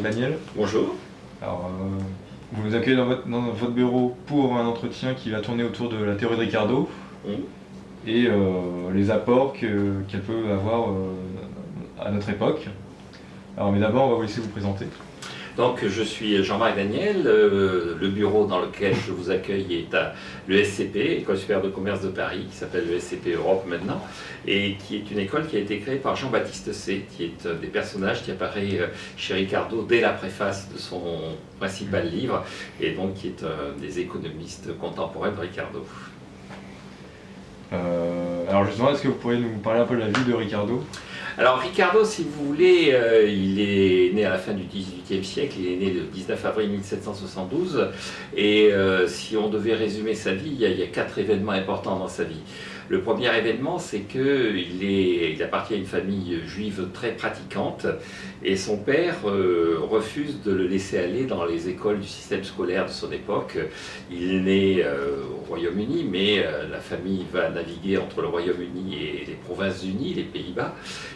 Jean-Marc Daniel. Bonjour. Alors, vous nous accueillez dans votre bureau pour un entretien qui va tourner autour de la théorie de Ricardo et les apports qu'elle peut avoir à notre époque. Alors, mais d'abord, on va vous laisser vous présenter. Donc, je suis Jean-Marc Daniel. Le bureau dans lequel je vous accueille est à l'ESCP, École supérieure de commerce de Paris, qui s'appelle l'ESCP Europe maintenant, et qui est une école qui a été créée par Jean-Baptiste C, qui est un des personnages qui apparaît chez Ricardo dès la préface de son principal livre, et donc qui est un des économistes contemporains de Ricardo. Alors justement, est-ce que vous pourriez nous parler un peu de la vie de Ricardo ? Alors Ricardo, si vous voulez, il est né à la fin du XVIIIe siècle, il est né le 19 avril 1772, et si on devait résumer sa vie, il y a 4 événements importants dans sa vie. Le premier événement, c'est qu'il appartient à une famille juive très pratiquante, et son père refuse de le laisser aller dans les écoles du système scolaire de son époque. Il est né au Royaume-Uni, mais la famille va naviguer entre le Royaume-Uni et les Provinces-Unies, les Pays-Bas,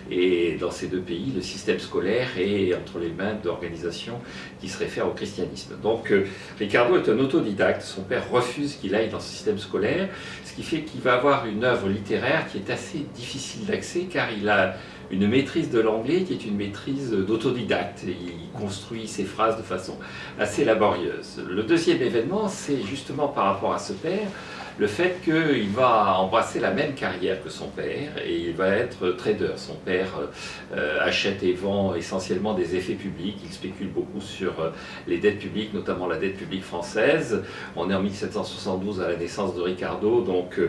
et dans ces deux pays, le système scolaire est entre les mains d'organisations qui se réfèrent au christianisme. Donc Ricardo est un autodidacte, son père refuse qu'il aille dans ce système scolaire, ce qui fait qu'il va avoir une œuvre littéraire qui est assez difficile d'accès car il a une maîtrise de l'anglais qui est une maîtrise d'autodidacte. Il construit ses phrases de façon assez laborieuse. Le deuxième événement, c'est justement par rapport à ce père, le fait qu'il va embrasser la même carrière que son père et il va être trader. Son père achète et vend essentiellement des effets publics, il spécule beaucoup sur les dettes publiques, notamment la dette publique française. On est en 1772 à la naissance de Ricardo, donc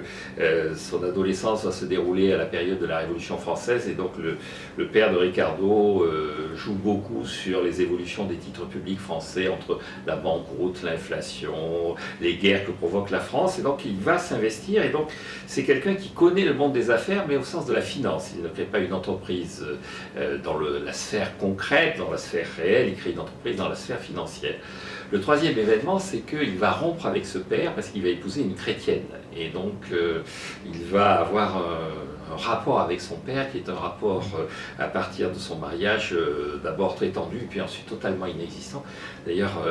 son adolescence va se dérouler à la période de la Révolution française et donc le père de Ricardo joue beaucoup sur les évolutions des titres publics français entre la banqueroute, l'inflation, les guerres que provoque la France et donc il va s'investir et donc c'est quelqu'un qui connaît le monde des affaires mais au sens de la finance. Il ne crée pas une entreprise dans la sphère concrète, dans la sphère réelle, il crée une entreprise dans la sphère financière. Le troisième événement, c'est qu'il va rompre avec ce père parce qu'il va épouser une chrétienne et donc il va avoir un rapport avec son père qui est un rapport à partir de son mariage d'abord très tendu et puis ensuite totalement inexistant. D'ailleurs,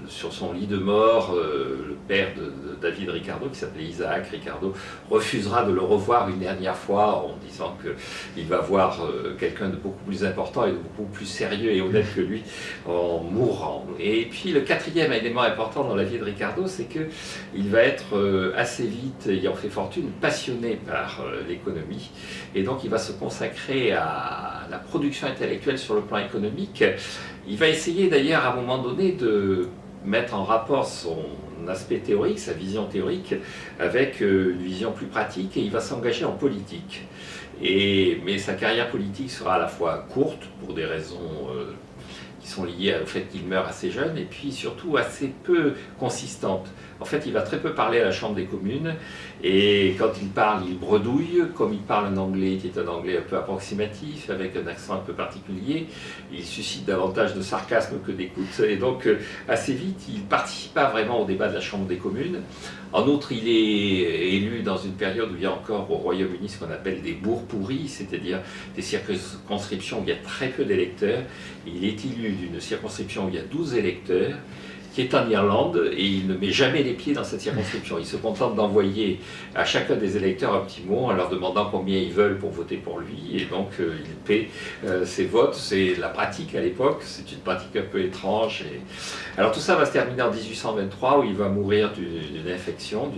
sur son lit de mort, le père de David Ricardo, qui s'appelait Isaac Ricardo, refusera de le revoir une dernière fois en disant qu'il va voir quelqu'un de beaucoup plus important et de beaucoup plus sérieux et honnête que lui en mourant. Et puis le quatrième élément important dans la vie de Ricardo, c'est qu'il va être assez vite, ayant fait fortune, passionné par l'économie et donc il va se consacrer à la production intellectuelle sur le plan économique. Il va essayer d'ailleurs à un moment donné de mettre en rapport son aspect théorique, sa vision théorique, avec une vision plus pratique et il va s'engager en politique. Mais sa carrière politique sera à la fois courte pour des raisons qui sont liées au fait qu'il meurt assez jeune et puis surtout assez peu consistante. En fait, il va très peu parler à la Chambre des communes et quand il parle, il bredouille, comme il parle un anglais qui est un anglais un peu approximatif, avec un accent un peu particulier, il suscite davantage de sarcasme que d'écoute et donc assez vite, il ne participe pas vraiment au débat de la Chambre des communes. En outre, il est élu dans une période où il y a encore au Royaume-Uni ce qu'on appelle des bourgs pourris, c'est-à-dire des circonscriptions où il y a très peu d'électeurs. Il est élu d'une circonscription où il y a 12 électeurs, qui est en Irlande, et il ne met jamais les pieds dans cette circonscription. Il se contente d'envoyer à chacun des électeurs un petit mot en leur demandant combien ils veulent pour voter pour lui, et donc il paie ses votes. C'est la pratique à l'époque, c'est une pratique un peu étrange. Alors tout ça va se terminer en 1823, où il va mourir d'une infection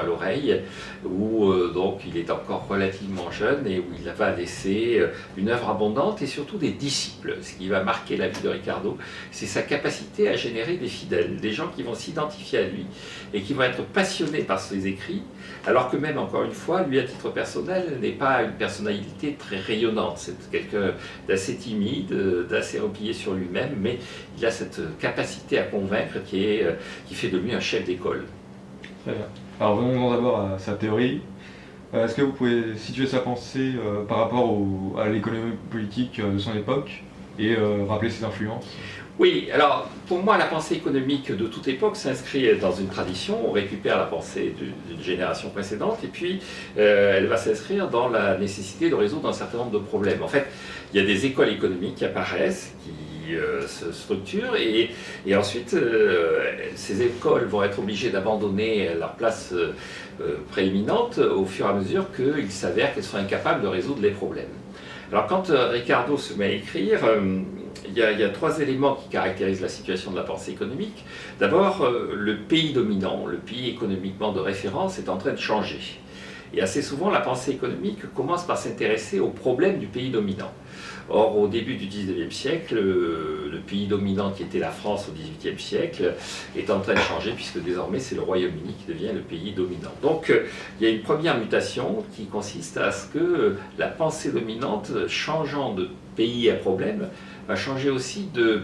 à l'oreille, où donc il est encore relativement jeune, et où il va laisser une œuvre abondante, et surtout des disciples. Ce qui va marquer la vie de Ricardo, c'est sa capacité à générer des fidèles, des gens qui vont s'identifier à lui et qui vont être passionnés par ses écrits, alors que même, encore une fois, lui, à titre personnel, n'est pas une personnalité très rayonnante. C'est quelqu'un d'assez timide, d'assez replié sur lui-même, mais il a cette capacité à convaincre qui fait de lui un chef d'école. Très bien. Alors venons d'abord à sa théorie. Est-ce que vous pouvez situer sa pensée par rapport à l'économie politique de son époque et rappeler ses influences ? Oui, alors pour moi la pensée économique de toute époque s'inscrit dans une tradition, on récupère la pensée d'une génération précédente et puis elle va s'inscrire dans la nécessité de résoudre un certain nombre de problèmes. En fait, il y a des écoles économiques qui apparaissent, qui se structurent et ensuite ces écoles vont être obligées d'abandonner leur place prééminente au fur et à mesure qu'il s'avère qu'elles sont incapables de résoudre les problèmes. Alors quand Ricardo se met à écrire, il y a trois éléments qui caractérisent la situation de la pensée économique. D'abord, le pays dominant, le pays économiquement de référence est en train de changer. Et assez souvent, la pensée économique commence par s'intéresser aux problèmes du pays dominant. Or, au début du XIXe siècle, le pays dominant qui était la France au XVIIIe siècle est en train de changer puisque désormais c'est le Royaume-Uni qui devient le pays dominant. Donc, il y a une première mutation qui consiste à ce que la pensée dominante, changeant de pays à problème, va changer aussi de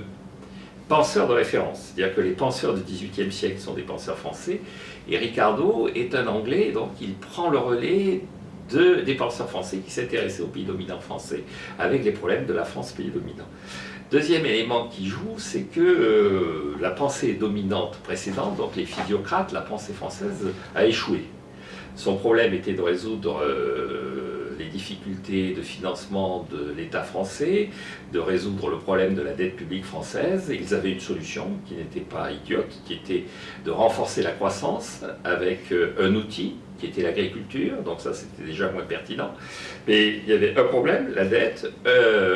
penseurs de référence. C'est-à-dire que les penseurs du XVIIIe siècle sont des penseurs français et Ricardo est un Anglais, donc il prend le relais des penseurs français qui s'intéressaient au pays dominant français avec les problèmes de la France pays dominant. Deuxième élément qui joue, c'est que la pensée dominante précédente, donc les physiocrates, la pensée française, a échoué. Son problème était de résoudre les difficultés de financement de l'État français, de résoudre le problème de la dette publique française. Ils avaient une solution qui n'était pas idiote, qui était de renforcer la croissance avec un outil qui était l'agriculture, donc ça c'était déjà moins pertinent. Mais il y avait un problème, la dette,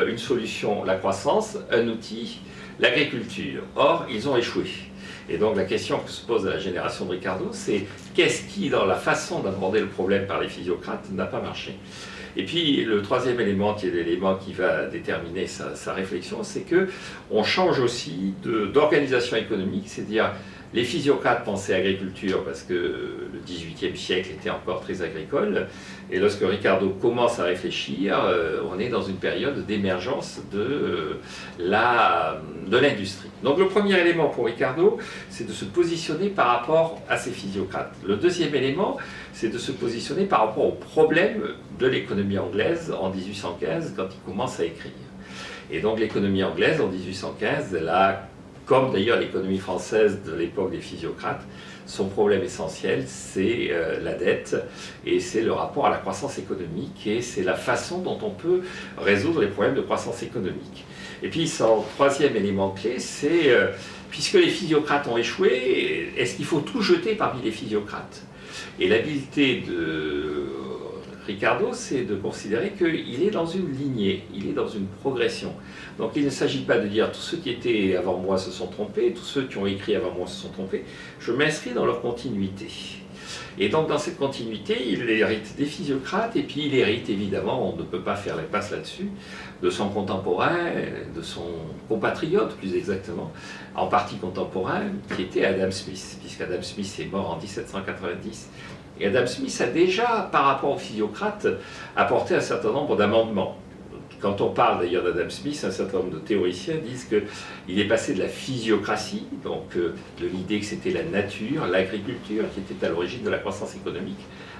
une solution, la croissance, un outil, l'agriculture. Or, ils ont échoué. Et donc la question que se pose à la génération de Ricardo, c'est qu'est-ce qui, dans la façon d'aborder le problème par les physiocrates, n'a pas marché? Et puis le troisième élément, qui est l'élément qui va déterminer sa réflexion, c'est qu'on change aussi d'organisation économique, c'est-à-dire les physiocrates pensaient agriculture parce que le XVIIIe siècle était encore très agricole, et lorsque Ricardo commence à réfléchir, on est dans une période d'émergence de l'industrie. Donc le premier élément pour Ricardo, c'est de se positionner par rapport à ces physiocrates. Le deuxième élément, c'est de se positionner par rapport aux problèmes de l'économie anglaise en 1815 quand il commence à écrire. Et donc l'économie anglaise en 1815, elle a, comme d'ailleurs l'économie française de l'époque des physiocrates, son problème essentiel, c'est la dette et c'est le rapport à la croissance économique et c'est la façon dont on peut résoudre les problèmes de croissance économique. Et puis son troisième élément clé, c'est puisque les physiocrates ont échoué, est-ce qu'il faut tout jeter parmi les physiocrates? Et l'habileté de Ricardo, c'est de considérer qu'il est dans une lignée, il est dans une progression. Donc il ne s'agit pas de dire tous ceux qui étaient avant moi se sont trompés, tous ceux qui ont écrit avant moi se sont trompés, je m'inscris dans leur continuité. Et donc dans cette continuité, il hérite des physiocrates et puis il hérite évidemment, on ne peut pas faire l'impasse là-dessus, de son contemporain, de son compatriote plus exactement, en partie contemporain, qui était Adam Smith, puisqu'Adam Smith est mort en 1790. Et Adam Smith a déjà, par rapport aux physiocrates, apporté un certain nombre d'amendements. Quand on parle d'ailleurs d'Adam Smith, un certain nombre de théoriciens disent qu'il est passé de la physiocratie, donc de l'idée que c'était la nature, l'agriculture qui était à l'origine de la croissance économique,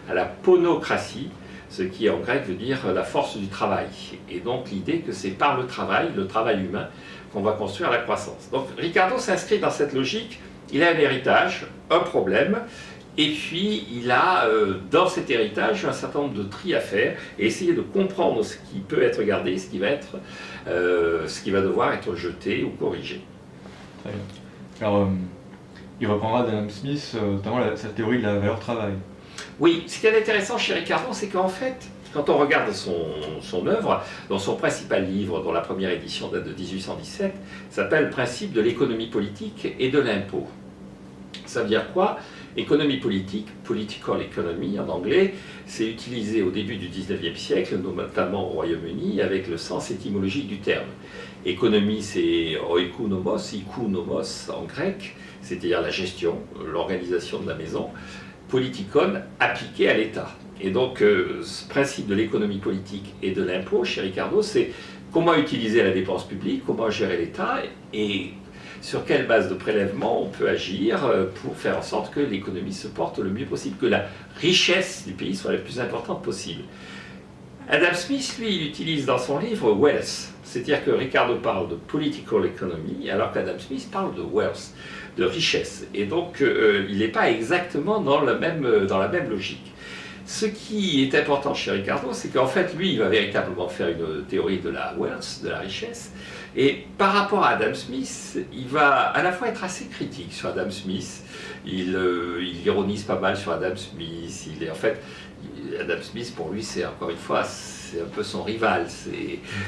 à la ponocratie, ce qui en grec veut dire la force du travail. Et donc l'idée que c'est par le travail humain, qu'on va construire la croissance. Donc Ricardo s'inscrit dans cette logique, il a un héritage, un problème, et puis il a dans cet héritage un certain nombre de tri à faire et essayer de comprendre ce qui peut être gardé, ce qui va devoir être jeté ou corrigé. Très bien. Alors il reprendra d'Adam Smith notamment sa théorie de la valeur travail. Oui, ce qui est intéressant chez Ricardo, c'est qu'en fait, quand on regarde son œuvre, dans son principal livre, dont la première édition date de 1817, s'appelle « Principe de l'économie politique et de l'impôt ». Ça veut dire quoi? Économie politique, political economy en anglais, c'est utilisé au début du 19e siècle, notamment au Royaume-Uni, avec le sens étymologique du terme. Économie, c'est oikonomos, ikounomos en grec, c'est-à-dire la gestion, l'organisation de la maison. Politikon, appliqué à l'État. Et donc, ce principe de l'économie politique et de l'impôt, chez Ricardo, c'est comment utiliser la dépense publique, comment gérer l'État et sur quelle base de prélèvement on peut agir pour faire en sorte que l'économie se porte le mieux possible, que la richesse du pays soit la plus importante possible. Adam Smith, lui, il utilise dans son livre wealth, c'est-à-dire que Ricardo parle de political economy, alors qu'Adam Smith parle de wealth, de richesse. Et donc, il n'est pas exactement dans la même logique. Ce qui est important chez Ricardo, c'est qu'en fait, lui, il va véritablement faire une théorie de la wealth, de la richesse. Et par rapport à Adam Smith, il va à la fois être assez critique sur Adam Smith. Il ironise pas mal sur Adam Smith. En fait, Adam Smith, pour lui, c'est encore une fois, c'est un peu son rival.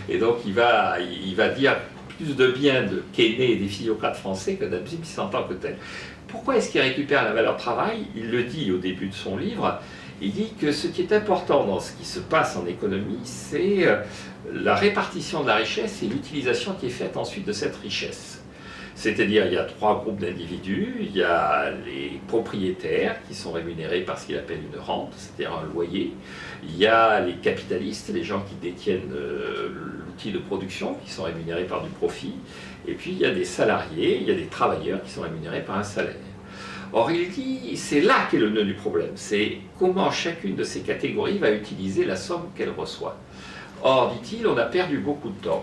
Et donc, il va dire plus de bien de Keynes et des physiocrates français que d'Adam Smith en tant que tel. Pourquoi est-ce qu'il récupère la valeur travail? Il le dit au début de son livre. Il dit que ce qui est important dans ce qui se passe en économie, c'est la répartition de la richesse et l'utilisation qui est faite ensuite de cette richesse. C'est-à-dire, il y a 3 groupes d'individus. Il y a les propriétaires qui sont rémunérés par ce qu'il appelle une rente, c'est-à-dire un loyer. Il y a les capitalistes, les gens qui détiennent l'outil de production, qui sont rémunérés par du profit. Et puis, il y a des salariés, il y a des travailleurs qui sont rémunérés par un salaire. Or, il dit, c'est là qu'est le nœud du problème, c'est comment chacune de ces catégories va utiliser la somme qu'elle reçoit. Or, dit-il, on a perdu beaucoup de temps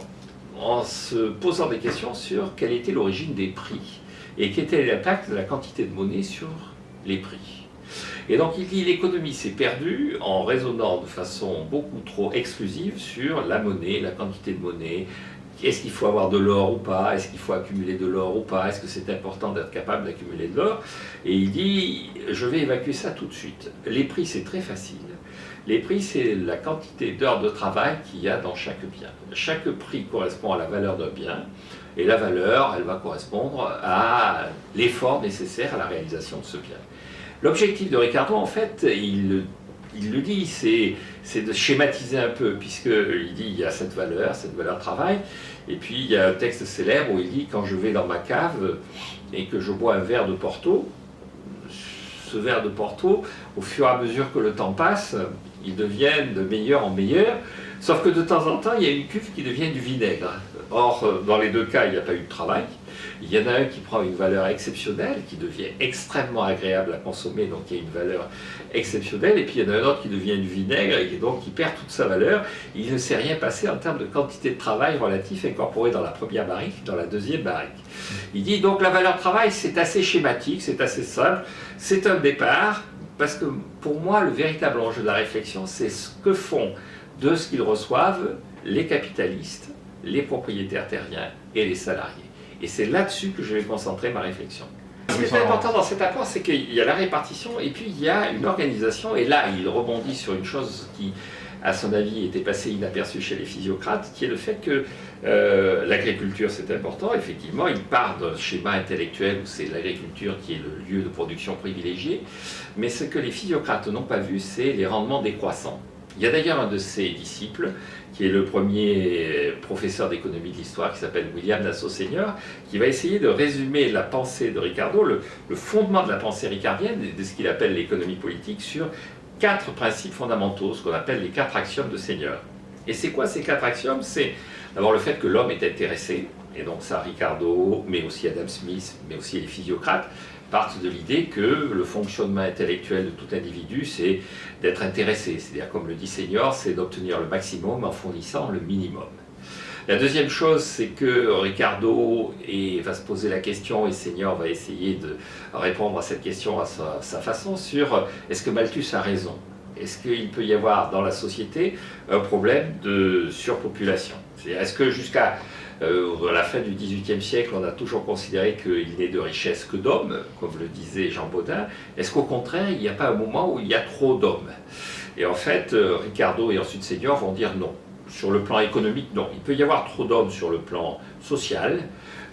en se posant des questions sur quelle était l'origine des prix et quel était l'impact de la quantité de monnaie sur les prix. Et donc, il dit, l'économie s'est perdue en raisonnant de façon beaucoup trop exclusive sur la monnaie, la quantité de monnaie. Est-ce qu'il faut avoir de l'or ou pas? Est-ce qu'il faut accumuler de l'or ou pas? Est-ce que c'est important d'être capable d'accumuler de l'or? Et il dit, je vais évacuer ça tout de suite. Les prix, c'est très facile. Les prix, c'est la quantité d'heures de travail qu'il y a dans chaque bien. Chaque prix correspond à la valeur d'un bien, et la valeur, elle va correspondre à l'effort nécessaire à la réalisation de ce bien. L'objectif de Ricardo, en fait, il le dit, c'est de schématiser un peu, puisqu'il dit il y a cette valeur travail, et puis il y a un texte célèbre où il dit quand je vais dans ma cave et que je bois un verre de Porto, ce verre de Porto, au fur et à mesure que le temps passe, il devient de meilleur en meilleur, sauf que de temps en temps, il y a une cuve qui devient du vinaigre. Or, dans les 2 cas, il n'y a pas eu de travail. Il y en a un qui prend une valeur exceptionnelle, qui devient extrêmement agréable à consommer, donc il y a une valeur exceptionnelle, et puis il y en a un autre qui devient du vinaigre, et donc qui perd toute sa valeur. Il ne s'est rien passé en termes de quantité de travail relatif incorporé dans la première barrique, dans la deuxième barrique. Il dit donc la valeur travail, c'est assez schématique, c'est assez simple, c'est un départ, parce que pour moi, le véritable enjeu de la réflexion, c'est ce que font de ce qu'ils reçoivent les capitalistes, les propriétaires terriens et les salariés. Et c'est là-dessus que je vais concentrer ma réflexion. Ce qui est important dans cet apport, c'est qu'il y a la répartition et puis il y a une organisation. Et là, il rebondit sur une chose qui, à son avis, était passée inaperçue chez les physiocrates, qui est le fait que l'agriculture, c'est important. Effectivement, il part d'un schéma intellectuel où c'est l'agriculture qui est le lieu de production privilégié. Mais ce que les physiocrates n'ont pas vu, c'est les rendements décroissants. Il y a d'ailleurs un de ses disciples, qui est le premier professeur d'économie de l'histoire, qui s'appelle William Nassau Senior, qui va essayer de résumer la pensée de Ricardo, le fondement de la pensée ricardienne, de ce qu'il appelle l'économie politique, sur 4 principes fondamentaux, ce qu'on appelle les 4 axiomes de Senior. Et c'est quoi ces 4 axiomes? C'est d'abord le fait que l'homme est intéressé, et donc ça Ricardo, mais aussi Adam Smith, mais aussi les physiocrates, partent de l'idée que le fonctionnement intellectuel de tout individu, c'est d'être intéressé. C'est-à-dire, comme le dit Senior, c'est d'obtenir le maximum en fournissant le minimum. La deuxième chose, c'est que Ricardo va se poser la question, et Senior va essayer de répondre à cette question à sa façon, sur est-ce que Malthus a raison? Est-ce qu'il peut y avoir dans la société un problème de surpopulation? C'est-à-dire, est-ce que jusqu'à la fin du XVIIIe siècle, on a toujours considéré qu'il n'est de richesse que d'hommes, comme le disait Jean Bodin? Est-ce qu'au contraire, il n'y a pas un moment où il y a trop d'hommes? Et en fait, Ricardo et ensuite Senior vont dire non. Sur le plan économique, non. Il peut y avoir trop d'hommes sur le plan social.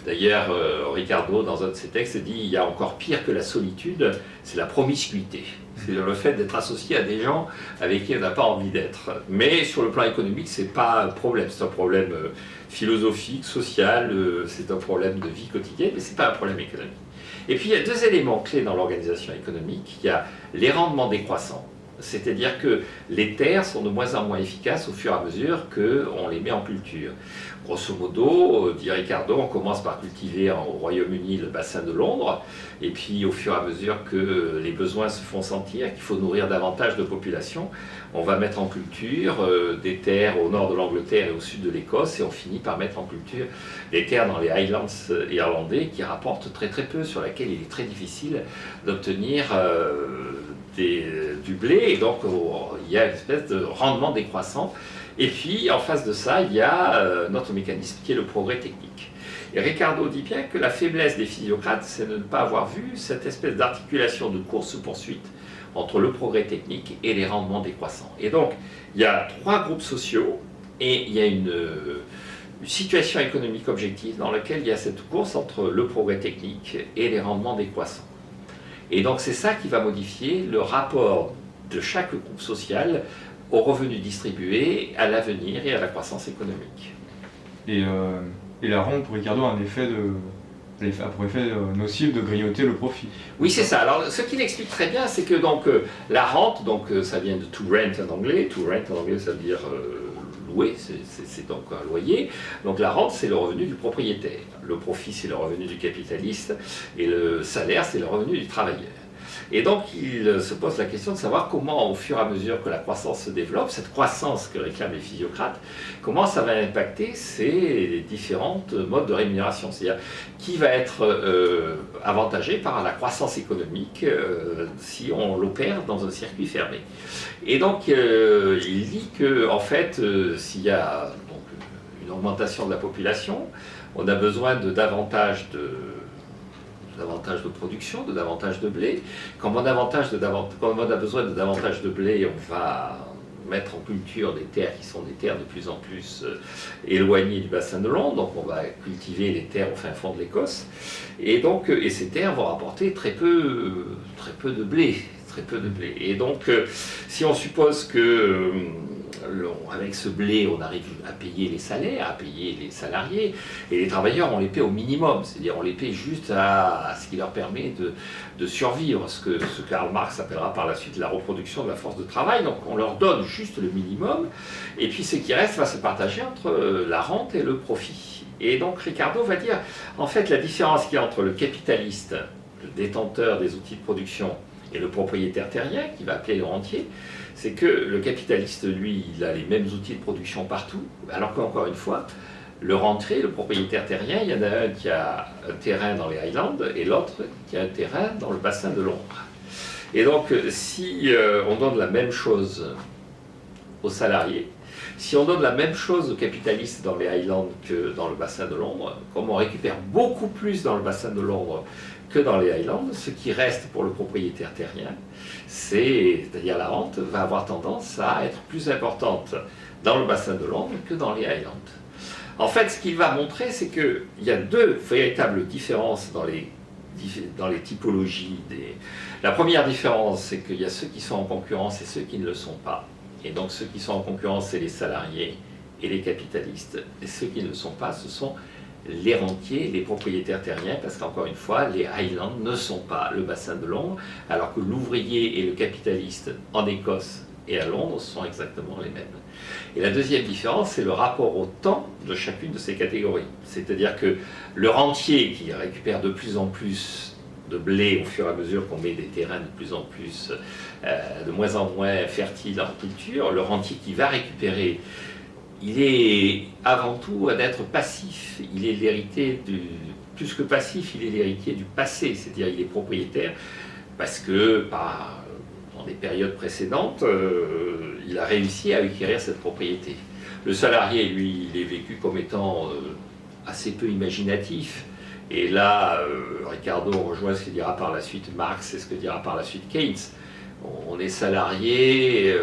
D'ailleurs, Ricardo, dans un de ses textes, dit il y a encore pire que la solitude, c'est la promiscuité. C'est le fait d'être associé à des gens avec qui on n'a pas envie d'être. Mais sur le plan économique, ce n'est pas un problème. C'est un problème philosophique, social, c'est un problème de vie quotidienne, mais ce n'est pas un problème économique. Et puis il y a 2 éléments clés dans l'organisation économique. Il y a les rendements décroissants. C'est-à-dire que les terres sont de moins en moins efficaces au fur et à mesure qu'on les met en culture. Grosso modo, dit Ricardo, on commence par cultiver au Royaume-Uni le bassin de Londres, et puis au fur et à mesure que les besoins se font sentir, qu'il faut nourrir davantage de population, on va mettre en culture des terres au nord de l'Angleterre et au sud de l'Écosse, et on finit par mettre en culture des terres dans les Highlands irlandais qui rapportent très très peu, sur laquelle il est très difficile d'obtenir du blé, et donc il y a une espèce de rendement décroissant. Et puis en face de ça, il y a notre mécanisme qui est le progrès technique. Et Ricardo dit bien que la faiblesse des physiocrates, c'est de ne pas avoir vu cette espèce d'articulation de course-poursuite entre le progrès technique et les rendements décroissants. Et donc, il y a 3 groupes sociaux et il y a une situation économique objective dans laquelle il y a cette course entre le progrès technique et les rendements décroissants. Et donc, c'est ça qui va modifier le rapport de chaque groupe social aux revenus distribués, à l'avenir et à la croissance économique. Et la rente, pour Ricardo, a pour effet nocif de grignoter le profit. Oui, c'est ça. Alors, ce qu'il explique très bien, c'est que donc, la rente, donc, ça vient de to rent en anglais. To rent en anglais, ça veut dire louer, c'est donc un loyer. Donc la rente, c'est le revenu du propriétaire. Le profit, c'est le revenu du capitaliste. Et le salaire, c'est le revenu du travailleur. Et donc, il se pose la question de savoir comment, au fur et à mesure que la croissance se développe, cette croissance que réclament les physiocrates, comment ça va impacter ces différents modes de rémunération. C'est-à-dire, qui va être avantagé par la croissance économique si on l'opère dans un circuit fermé. Et donc, il dit que, en fait, s'il y a donc, une augmentation de la population, on a besoin de davantage de production, de davantage de blé. Quand on a besoin de davantage de blé, on va mettre en culture des terres qui sont des terres de plus en plus éloignées du bassin de Londres, donc on va cultiver les terres au fin fond de l'Écosse, et ces terres vont rapporter très peu de blé. Et donc, si on suppose que avec ce blé, on arrive à payer les salaires, à payer les salariés, et les travailleurs, on les paie au minimum, c'est-à-dire on les paie juste à ce qui leur permet de survivre, ce que Karl Marx appellera par la suite la reproduction de la force de travail. Donc on leur donne juste le minimum, et puis ce qui reste va se partager entre la rente et le profit. Et donc Ricardo va dire, en fait, la différence qu'il y a entre le capitaliste, le détenteur des outils de production, et le propriétaire terrien, qui va appeler le rentier, c'est que le capitaliste, lui, il a les mêmes outils de production partout, alors qu'encore une fois, le rentier, le propriétaire terrien, il y en a un qui a un terrain dans les Highlands et l'autre qui a un terrain dans le bassin de Londres. Et donc, si on donne la même chose aux salariés, si on donne la même chose aux capitalistes dans les Highlands que dans le bassin de Londres, comme on récupère beaucoup plus dans le bassin de Londres que dans les Highlands, ce qui reste pour le propriétaire terrien, c'est-à-dire la rente, va avoir tendance à être plus importante dans le bassin de Londres que dans les Highlands. En fait, ce qu'il va montrer, c'est qu'il y a 2 véritables différences dans les typologies. La première différence, c'est qu'il y a ceux qui sont en concurrence et ceux qui ne le sont pas. Et donc ceux qui sont en concurrence, c'est les salariés et les capitalistes. Et ceux qui ne le sont pas, ce sont les rentiers, les propriétaires terriens, parce qu'encore une fois, les Highlands ne sont pas le bassin de Londres, alors que l'ouvrier et le capitaliste en Écosse et à Londres sont exactement les mêmes. Et la deuxième différence, c'est le rapport au temps de chacune de ces catégories. C'est-à-dire que le rentier qui récupère de plus en plus de blé au fur et à mesure qu'on met des terrains de plus en plus, de moins en moins fertiles en culture, le rentier qui va récupérer, il est avant tout d'être passif. Il est l'héritier plus que passif, il est l'héritier du passé, c'est-à-dire il est propriétaire parce que dans des périodes précédentes, il a réussi à acquérir cette propriété. Le salarié, lui, il est vécu comme étant assez peu imaginatif. Et là, Ricardo rejoint ce que dira par la suite Marx et ce que dira par la suite Keynes. On est salarié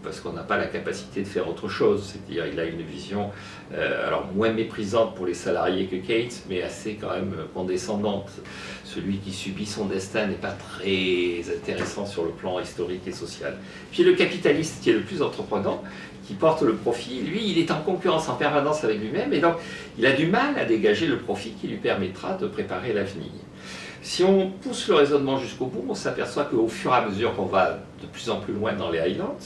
parce qu'on n'a pas la capacité de faire autre chose. C'est-à-dire qu'il a une vision alors moins méprisante pour les salariés que Keynes, mais assez quand même condescendante. Celui qui subit son destin n'est pas très intéressant sur le plan historique et social. Puis le capitaliste, qui est le plus entreprenant, qui porte le profit, lui, il est en concurrence en permanence avec lui-même, et donc il a du mal à dégager le profit qui lui permettra de préparer l'avenir. Si on pousse le raisonnement jusqu'au bout, on s'aperçoit qu'au fur et à mesure qu'on va de plus en plus loin dans les Highlands,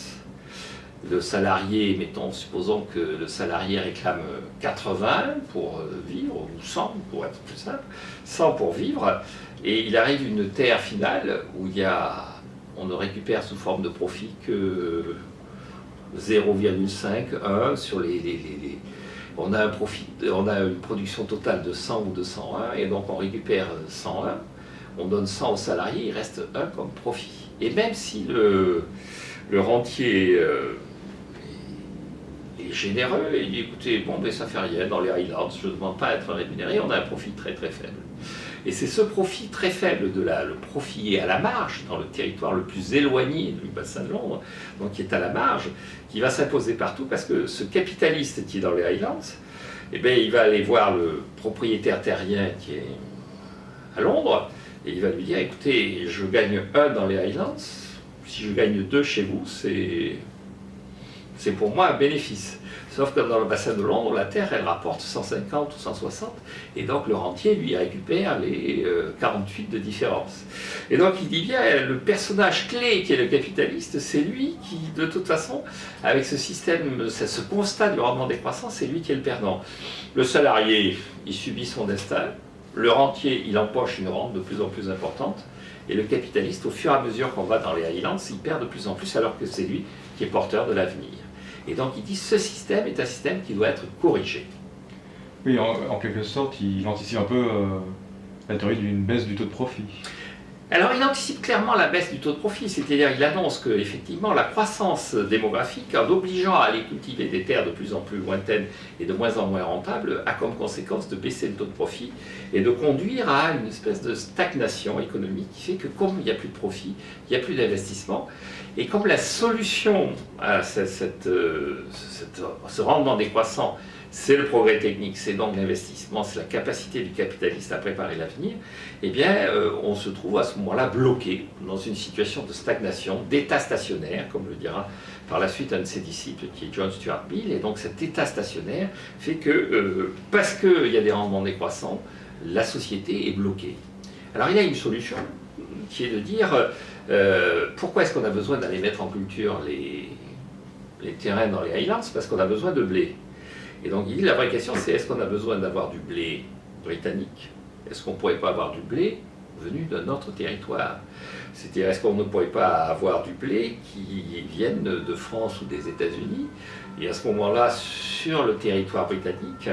le salarié, supposons que le salarié réclame 80 pour vivre, ou 100 pour être plus simple, 100 pour vivre, et il arrive une terre finale où on ne récupère sous forme de profit que 0,5, 1 sur on a une production totale de 100 ou de 101, et donc on récupère 101. on donne 100 aux salariés, il reste 1 comme profit. Et même si le rentier est généreux, il dit écoutez, bon, mais ça fait rien, dans les Highlands, je ne demande pas à être rémunéré, on a un profit très très faible. Et c'est ce profit très faible, le profit à la marge, dans le territoire le plus éloigné du bassin de Londres, donc qui est à la marge, qui va s'imposer partout, parce que ce capitaliste qui est dans les Highlands, eh bien, il va aller voir le propriétaire terrien qui est à Londres, et il va lui dire, écoutez, je gagne 1 dans les Highlands, si je gagne 2 chez vous, c'est pour moi un bénéfice. Sauf que dans le bassin de Londres, la terre, elle rapporte 150 ou 160, et donc le rentier, lui, récupère les 48 de différence. Et donc il dit bien, le personnage clé qui est le capitaliste, c'est lui qui, de toute façon, avec ce système, ce constat du rendement décroissant, c'est lui qui est le perdant. Le salarié, il subit son destin, le rentier, il empoche une rente de plus en plus importante, et le capitaliste, au fur et à mesure qu'on va dans les Highlands, il perd de plus en plus, alors que c'est lui qui est porteur de l'avenir. Et donc il dit ce système est un système qui doit être corrigé. Oui, en quelque sorte, il anticipe un peu la théorie d'une baisse du taux de profit. Alors il anticipe clairement la baisse du taux de profit, c'est-à-dire il annonce que effectivement la croissance démographique, en obligeant à aller cultiver des terres de plus en plus lointaines et de moins en moins rentables, a comme conséquence de baisser le taux de profit et de conduire à une espèce de stagnation économique qui fait que comme il n'y a plus de profit, il n'y a plus d'investissement, et comme la solution à ce rendement décroissant, c'est le progrès technique, c'est donc l'investissement, c'est la capacité du capitaliste à préparer l'avenir, eh bien, on se trouve à ce moment-là bloqué dans une situation de stagnation, d'état stationnaire, comme le dira par la suite un de ses disciples qui est John Stuart Mill, et donc cet état stationnaire fait que, parce qu'il y a des rendements décroissants, la société est bloquée. Alors il y a une solution qui est de dire pourquoi est-ce qu'on a besoin d'aller mettre en culture les terrains dans les Highlands? Parce qu'on a besoin de blé. Et donc il dit la vraie question c'est est-ce qu'on a besoin d'avoir du blé britannique? Est-ce qu'on ne pourrait pas avoir du blé venu d'un autre territoire? C'est-à-dire est-ce qu'on ne pourrait pas avoir du blé qui vienne de France ou des États-Unis? Et à ce moment-là, sur le territoire britannique,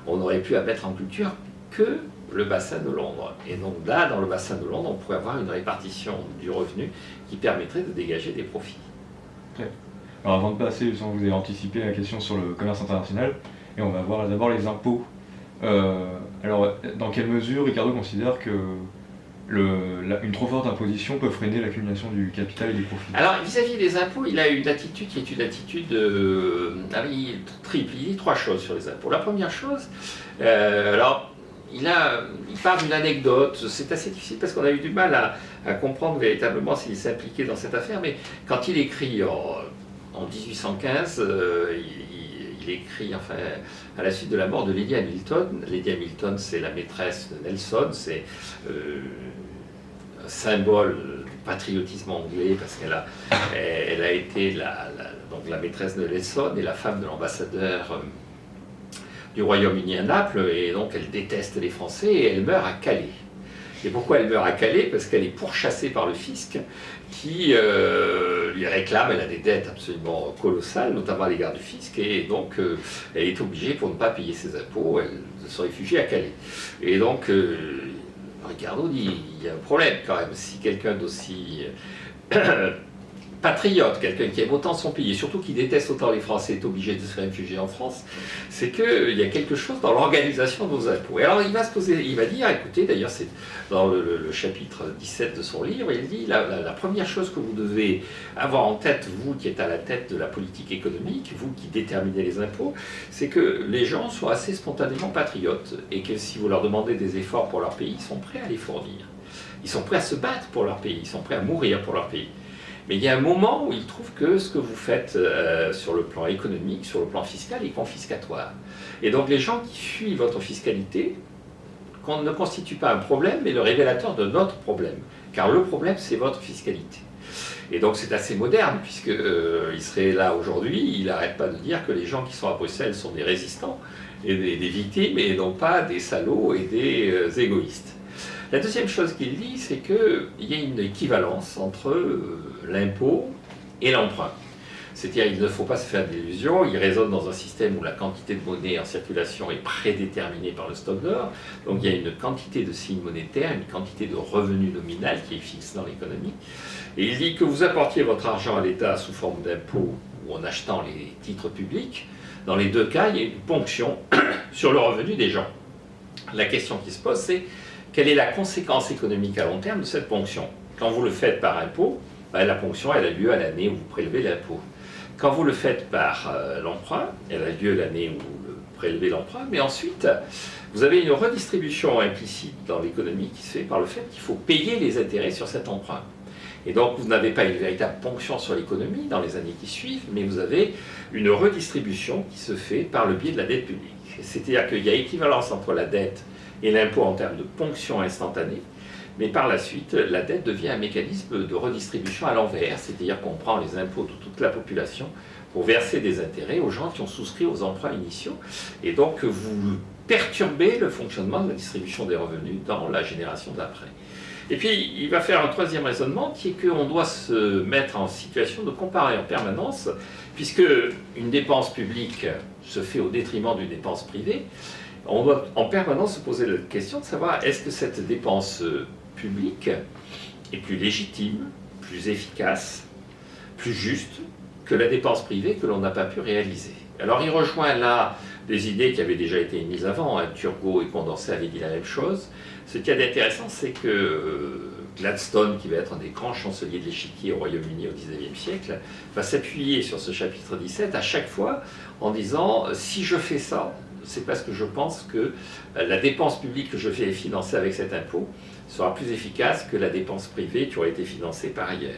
on n'aurait pu à mettre en culture que le bassin de Londres. Et donc là, dans le bassin de Londres, on pourrait avoir une répartition du revenu qui permettrait de dégager des profits. Okay. Alors avant de passer, vous avez anticipé la question sur le commerce international, et on va voir d'abord les impôts. Alors dans quelle mesure Ricardo considère que une trop forte imposition peut freiner l'accumulation du capital et des profits? Alors vis-à-vis des impôts, il a une attitude qui est une attitude triple. Il dit 3 choses sur les impôts. La première chose, il parle d'une anecdote, c'est assez difficile parce qu'on a eu du mal à comprendre véritablement s'il s'est impliqué dans cette affaire, mais quand il écrit en 1815, il écrit enfin, à la suite de la mort de Lady Hamilton. Lady Hamilton, c'est la maîtresse de Nelson, c'est un symbole du patriotisme anglais parce elle a été donc la maîtresse de Nelson et la femme de l'ambassadeur du Royaume-Uni à Naples, et donc elle déteste les Français et elle meurt à Calais. Et pourquoi elle meurt à Calais? Parce qu'elle est pourchassée par le fisc qui lui réclame, elle a des dettes absolument colossales, notamment à l'égard du fisc, et donc elle est obligée, pour ne pas payer ses impôts, de se réfugier à Calais. Et donc Ricardo dit, il y a un problème quand même, si quelqu'un d'aussi patriote, quelqu'un qui aime autant son pays, et surtout qui déteste autant les Français, est obligé de se réfugier en France, c'est qu'il y a quelque chose dans l'organisation de nos impôts. Et alors il va dire, écoutez, d'ailleurs c'est dans le chapitre 17 de son livre, il dit, la première chose que vous devez avoir en tête, vous qui êtes à la tête de la politique économique, vous qui déterminez les impôts, c'est que les gens sont assez spontanément patriotes, et que si vous leur demandez des efforts pour leur pays, ils sont prêts à les fournir. Ils sont prêts à se battre pour leur pays, ils sont prêts à mourir pour leur pays. Mais il y a un moment où il trouve que ce que vous faites sur le plan économique, sur le plan fiscal, est confiscatoire. Et donc les gens qui fuient votre fiscalité ne constituent pas un problème, mais le révélateur de notre problème. Car le problème, c'est votre fiscalité. Et donc c'est assez moderne, puisqu'il serait là aujourd'hui, il n'arrête pas de dire que les gens qui sont à Bruxelles sont des résistants, et des victimes, et non pas des salauds et des égoïstes. La deuxième chose qu'il dit, c'est qu'il y a une équivalence entre l'impôt et l'emprunt. C'est-à-dire il ne faut pas se faire d'illusions, il résonne dans un système où la quantité de monnaie en circulation est prédéterminée par le stock d'or, donc il y a une quantité de signes monétaires, une quantité de revenus nominal qui est fixe dans l'économie, et il dit que vous apportiez votre argent à l'État sous forme d'impôt ou en achetant les titres publics, dans les deux cas il y a une ponction sur le revenu des gens. La question qui se pose c'est quelle est la conséquence économique à long terme de cette ponction? Quand vous le faites par impôt, la ponction elle a lieu à l'année où vous prélevez l'impôt. Quand vous le faites par l'emprunt, elle a lieu l'année où vous prélevez l'emprunt, mais ensuite vous avez une redistribution implicite dans l'économie qui se fait par le fait qu'il faut payer les intérêts sur cet emprunt. Et donc vous n'avez pas une véritable ponction sur l'économie dans les années qui suivent, mais vous avez une redistribution qui se fait par le biais de la dette publique. C'est-à-dire qu'il y a équivalence entre la dette et l'impôt en termes de ponction instantanée, mais par la suite, la dette devient un mécanisme de redistribution à l'envers, c'est-à-dire qu'on prend les impôts de toute la population pour verser des intérêts aux gens qui ont souscrit aux emprunts initiaux, et donc vous perturbez le fonctionnement de la distribution des revenus dans la génération d'après. Et puis, il va faire un troisième raisonnement qui est qu'on doit se mettre en situation de comparer en permanence, puisque une dépense publique se fait au détriment d'une dépense privée, on doit en permanence se poser la question de savoir est-ce que cette dépense publique est plus légitime, plus efficace, plus juste que la dépense privée que l'on n'a pas pu réaliser. Alors il rejoint là des idées qui avaient déjà été émises avant, Turgot et Condorcet avaient dit la même chose. Ce qu'il y a d'intéressant, c'est que Gladstone, qui va être un des grands chanceliers de l'échiquier au Royaume-Uni au XIXe siècle, va s'appuyer sur ce chapitre 17 à chaque fois en disant « si je fais ça, c'est parce que je pense que la dépense publique que je vais financer avec cet impôt sera plus efficace que la dépense privée qui aurait été financée par ailleurs. »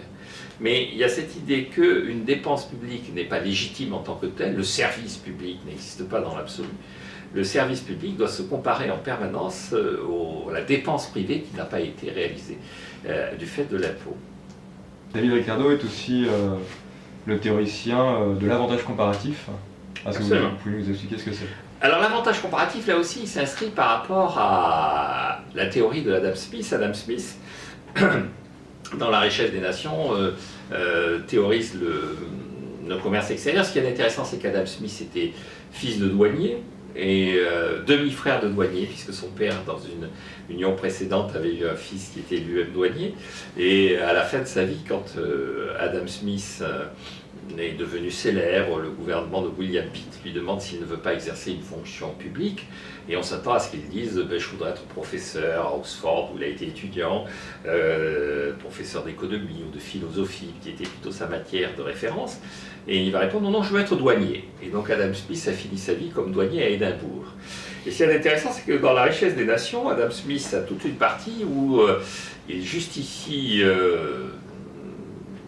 Mais il y a cette idée qu'une dépense publique n'est pas légitime en tant que telle, le service public n'existe pas dans l'absolu. Le service public doit se comparer en permanence à la dépense privée qui n'a pas été réalisée du fait de l'impôt. David Ricardo est aussi le théoricien de l'avantage comparatif. Est-ce que vous pouvez nous expliquer ce que c'est? Alors l'avantage comparatif, là aussi, il s'inscrit par rapport à la théorie de Adam Smith. Adam Smith, dans La richesse des nations, théorise le commerce extérieur. Ce qui est intéressant, c'est qu'Adam Smith était fils de douanier et demi-frère de douanier, puisque son père, dans une union précédente, avait eu un fils qui était lui-même douanier. Et à la fin de sa vie, quand Adam Smith est devenu célèbre, le gouvernement de William Pitt lui demande s'il ne veut pas exercer une fonction publique, et on s'attend à ce qu'il dise « je voudrais être professeur à Oxford où il a été étudiant, professeur d'économie ou de philosophie qui était plutôt sa matière de référence », et il va répondre « non, je veux être douanier ». Et donc Adam Smith a fini sa vie comme douanier à Édimbourg. Et ce qui est intéressant, c'est que dans La richesse des nations, Adam Smith a toute une partie où il justifie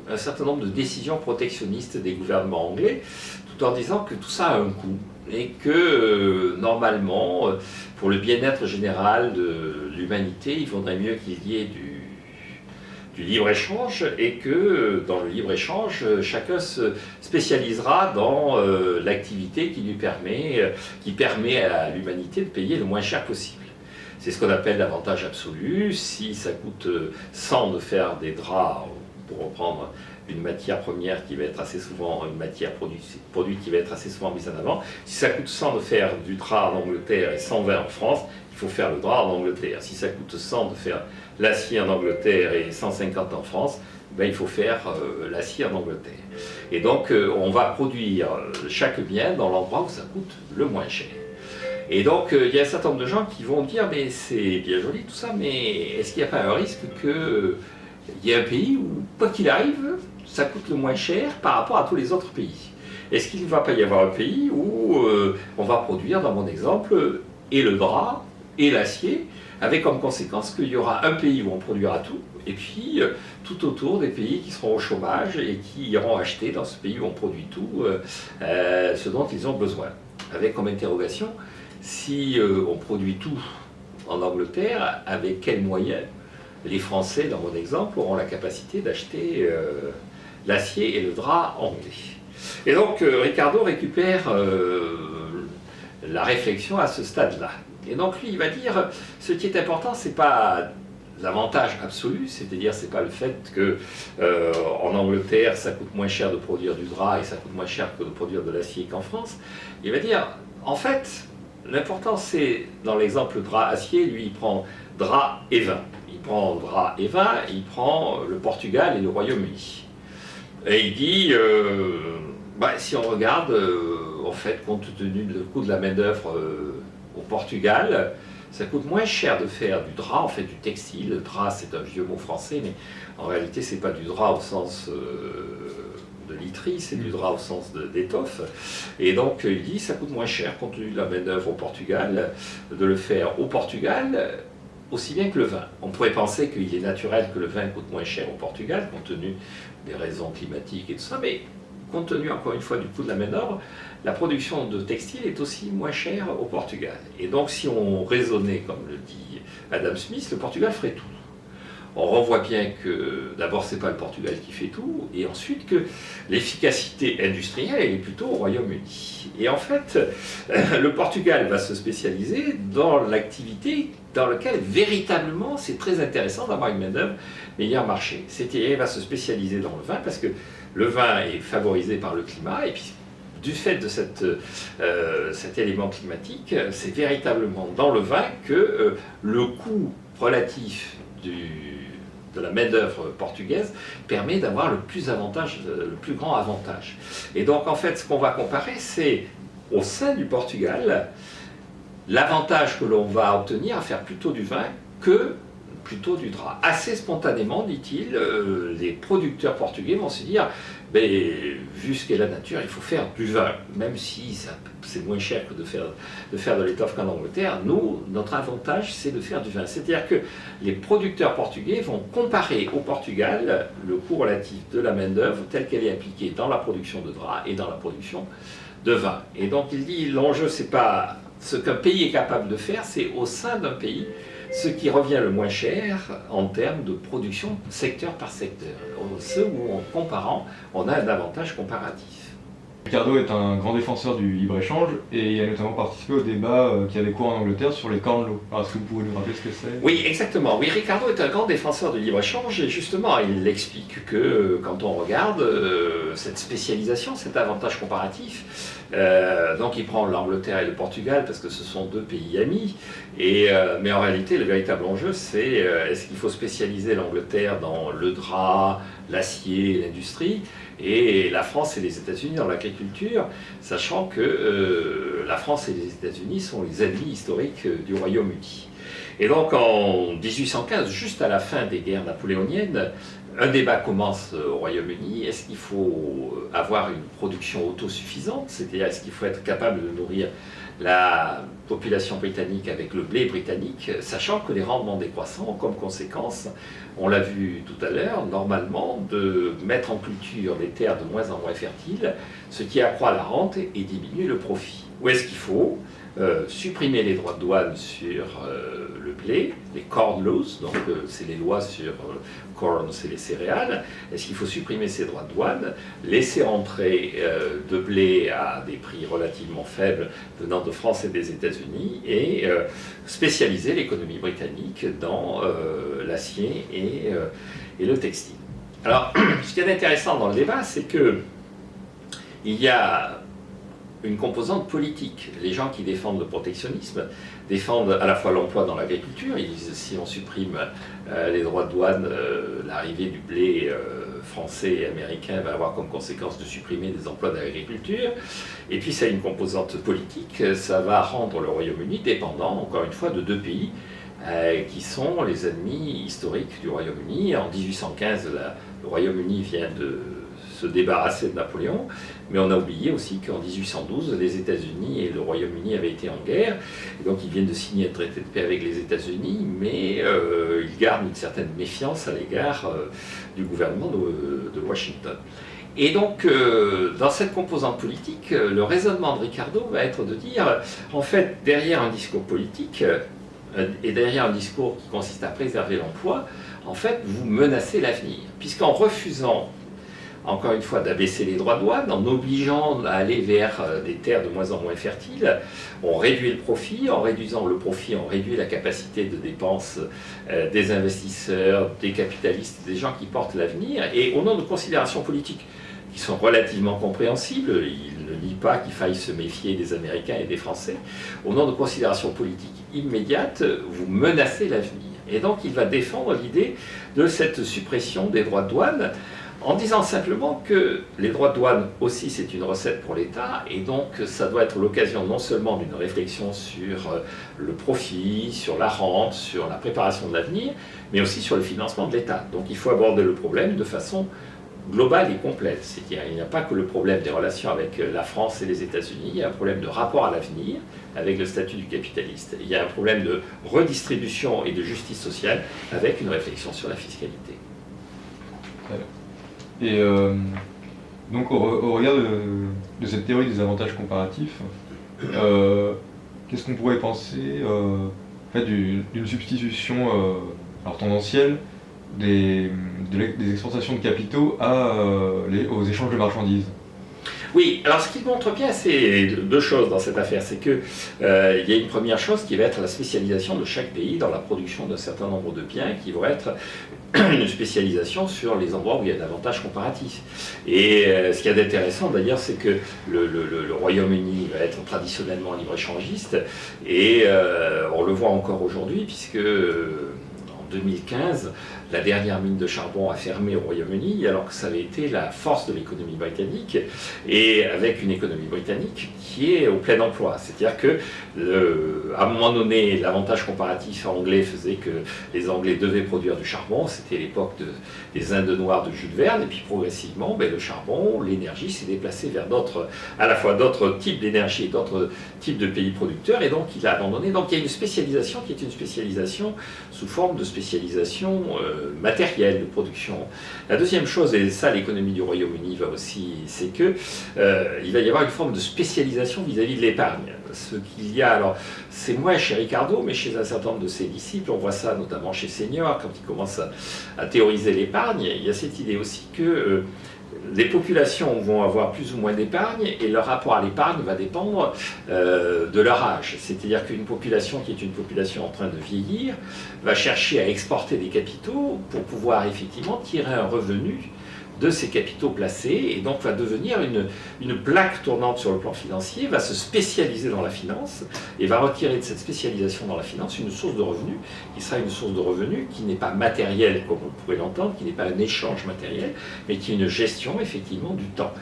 un certain nombre de décisions protectionnistes des gouvernements anglais, tout en disant que tout ça a un coût et que normalement, pour le bien-être général de l'humanité, il vaudrait mieux qu'il y ait du libre-échange et que dans le libre-échange, chacun se spécialisera dans l'activité qui permet à l'humanité de payer le moins cher possible. C'est ce qu'on appelle l'avantage absolu. Si ça coûte 100 de faire des draps, pour reprendre une matière première qui va être assez souvent, une matière produite qui va être assez souvent mise en avant, si ça coûte 100 de faire du drap en Angleterre et 120 en France, il faut faire le drap en Angleterre. Si ça coûte 100 de faire l'acier en Angleterre et 150 en France, il faut faire l'acier en Angleterre. Et donc on va produire chaque bien dans l'endroit où ça coûte le moins cher. Et donc il y a un certain nombre de gens qui vont dire mais c'est bien joli tout ça, mais est-ce qu'il n'y a pas un risque que il y a un pays où, quoi qu'il arrive, ça coûte le moins cher par rapport à tous les autres pays? Est-ce qu'il ne va pas y avoir un pays où on va produire, dans mon exemple, et le drap et l'acier, avec comme conséquence qu'il y aura un pays où on produira tout, et puis tout autour des pays qui seront au chômage et qui iront acheter dans ce pays où on produit tout ce dont ils ont besoin. Avec comme interrogation, si on produit tout en Angleterre, avec quels moyens les Français, dans mon exemple, auront la capacité d'acheter l'acier et le drap anglais. Et donc, Ricardo récupère la réflexion à ce stade-là. Et donc, lui, il va dire, ce qui est important, c'est pas l'avantage absolu, c'est-à-dire c'est pas le fait que en Angleterre ça coûte moins cher de produire du drap et ça coûte moins cher que de produire de l'acier qu'en France. Il va dire, en fait, l'important c'est, dans l'exemple drap-acier, lui il prend drap et vin. Il prend drap et vin, il prend le Portugal et le Royaume-Uni. Et il dit, si on regarde, en fait, compte tenu du coût de la main-d'œuvre au Portugal, ça coûte moins cher de faire du drap, en fait du textile. Le drap, c'est un vieux mot français, mais en réalité, c'est pas du drap au sens de literie, c'est du drap au sens d'étoffe. Et donc, il dit, ça coûte moins cher, compte tenu de la main-d'œuvre au Portugal, de le faire au Portugal, aussi bien que le vin. On pourrait penser qu'il est naturel que le vin coûte moins cher au Portugal, compte tenu des raisons climatiques et tout ça, mais compte tenu, encore une fois, du coût de la main-d'œuvre, la production de textile est aussi moins chère au Portugal. Et donc, si on raisonnait, comme le dit Adam Smith, le Portugal ferait tout. On revoit bien que, d'abord, ce n'est pas le Portugal qui fait tout, et ensuite que l'efficacité industrielle elle est plutôt au Royaume-Uni. Et en fait, le Portugal va se spécialiser dans l'activité dans laquelle, véritablement, c'est très intéressant d'avoir une main-d'œuvre meilleur marché. C'est-à-dire, il va se spécialiser dans le vin, parce que le vin est favorisé par le climat, et puis du fait de cet élément climatique, c'est véritablement dans le vin que le coût relatif de la main-d'œuvre portugaise permet d'avoir le plus grand avantage. Et donc, en fait, ce qu'on va comparer, c'est au sein du Portugal, l'avantage que l'on va obtenir à faire plutôt du vin que plutôt du drap. Assez spontanément, dit-il, les producteurs portugais vont se dire, vu ce qu'est la nature, il faut faire du vin, même si c'est moins cher que de faire de l'étoffe qu'en Angleterre. Nous, notre avantage, c'est de faire du vin. C'est-à-dire que les producteurs portugais vont comparer au Portugal le coût relatif de la main-d'œuvre telle qu'elle est appliquée dans la production de drap et dans la production de vin. Et donc, il dit, l'enjeu, c'est pas ce qu'un pays est capable de faire, c'est au sein d'un pays ce qui revient le moins cher en termes de production secteur par secteur. Ce où, en comparant, on a un avantage comparatif. Ricardo est un grand défenseur du libre-échange et il a notamment participé au débat qui avait cours en Angleterre sur les corn laws. Alors, est-ce que vous pouvez nous rappeler ce que c'est? Oui, exactement. Oui, Ricardo est un grand défenseur du libre-échange et justement, il explique que quand on regarde cette spécialisation, cet avantage comparatif, donc il prend l'Angleterre et le Portugal parce que ce sont deux pays amis, mais en réalité, le véritable enjeu, c'est est-ce qu'il faut spécialiser l'Angleterre dans le drap, l'acier, l'industrie, et la France et les États-Unis dans l'agriculture, sachant que la France et les États-Unis sont les ennemis historiques du Royaume-Uni. Et donc en 1815, juste à la fin des guerres napoléoniennes, un débat commence au Royaume-Uni. Est-ce qu'il faut avoir une production autosuffisante, c'est-à-dire est-ce qu'il faut être capable de nourrir la population britannique avec le blé britannique, sachant que les rendements décroissants ont comme conséquence, on l'a vu tout à l'heure, normalement de mettre en culture les terres de moins en moins fertiles, ce qui accroît la rente et diminue le profit. Ou est-ce qu'il faut supprimer les droits de douane sur le blé, les corn laws, donc c'est les lois sur corn, c'est les céréales. Est-ce qu'il faut supprimer ces droits de douane, laisser entrer de blé à des prix relativement faibles venant de France et des États-Unis et spécialiser l'économie britannique dans l'acier et le textile? Alors, ce qui est intéressant dans le débat, c'est que il y a une composante politique. Les gens qui défendent le protectionnisme défendent à la fois l'emploi dans l'agriculture. Ils disent si on supprime les droits de douane, l'arrivée du blé français et américain va avoir comme conséquence de supprimer des emplois dans l'agriculture. Et puis ça a une composante politique, ça va rendre le Royaume-Uni dépendant, encore une fois, de deux pays qui sont les ennemis historiques du Royaume-Uni. En 1815, le Royaume-Uni vient de se débarrasser de Napoléon, mais on a oublié aussi qu'en 1812, les États-Unis et le Royaume-Uni avaient été en guerre, et donc ils viennent de signer un traité de paix avec les États-Unis, mais ils gardent une certaine méfiance à l'égard du gouvernement de Washington. Et donc, dans cette composante politique, le raisonnement de Ricardo va être de dire, en fait, derrière un discours politique, et derrière un discours qui consiste à préserver l'emploi, en fait, vous menacez l'avenir, puisqu'en refusant encore une fois, d'abaisser les droits de douane en obligeant à aller vers des terres de moins en moins fertiles. On réduit le profit. En réduisant le profit, on réduit la capacité de dépense des investisseurs, des capitalistes, des gens qui portent l'avenir. Et au nom de considérations politiques qui sont relativement compréhensibles, il ne nie pas qu'il faille se méfier des Américains et des Français, au nom de considérations politiques immédiates, vous menacez l'avenir. Et donc il va défendre l'idée de cette suppression des droits de douane, en disant simplement que les droits de douane aussi c'est une recette pour l'État, et donc ça doit être l'occasion non seulement d'une réflexion sur le profit, sur la rente, sur la préparation de l'avenir, mais aussi sur le financement de l'État. Donc il faut aborder le problème de façon globale et complète. C'est-à-dire qu'il n'y a pas que le problème des relations avec la France et les États-Unis, il y a un problème de rapport à l'avenir avec le statut du capitaliste. Il y a un problème de redistribution et de justice sociale avec une réflexion sur la fiscalité. Et donc au regard de cette théorie des avantages comparatifs, qu'est-ce qu'on pourrait penser en fait, d'une substitution alors tendancielle des exportations de capitaux aux échanges de marchandises? Oui, alors ce qu'il montre bien, c'est deux choses dans cette affaire. C'est qu'il y a une première chose qui va être la spécialisation de chaque pays dans la production d'un certain nombre de biens, qui vont être une spécialisation sur les endroits où il y a davantage comparatif. Et ce qu'il y a d'intéressant d'ailleurs, c'est que le Royaume-Uni va être traditionnellement libre-échangiste, et on le voit encore aujourd'hui, puisque en 2015, la dernière mine de charbon a fermé au Royaume-Uni, alors que ça avait été la force de l'économie britannique, et avec une économie britannique qui est au plein emploi. C'est-à-dire que, à un moment donné, l'avantage comparatif anglais faisait que les Anglais devaient produire du charbon. C'était l'époque des Indes noires de Jules Verne, et puis progressivement, le charbon, l'énergie s'est déplacée vers à la fois d'autres types d'énergie et d'autres types de pays producteurs, et donc il a abandonné. Donc il y a une spécialisation qui est une spécialisation sous forme de spécialisation matériel de production. La deuxième chose, et ça l'économie du Royaume-Uni va aussi, c'est que il va y avoir une forme de spécialisation vis-à-vis de l'épargne. Ce qu'il y a, alors c'est moins chez Ricardo, mais chez un certain nombre de ses disciples, on voit ça notamment chez Senior, quand il commence à théoriser l'épargne, il y a cette idée aussi que les populations vont avoir plus ou moins d'épargne, et leur rapport à l'épargne va dépendre de leur âge. C'est-à-dire qu'une population qui est une population en train de vieillir va chercher à exporter des capitaux pour pouvoir effectivement tirer un revenu de ces capitaux placés, et donc va devenir une plaque tournante sur le plan financier, va se spécialiser dans la finance, et va retirer de cette spécialisation dans la finance une source de revenus, qui sera une source de revenus qui n'est pas matérielle, comme on pourrait l'entendre, qui n'est pas un échange matériel, mais qui est une gestion effectivement du temps.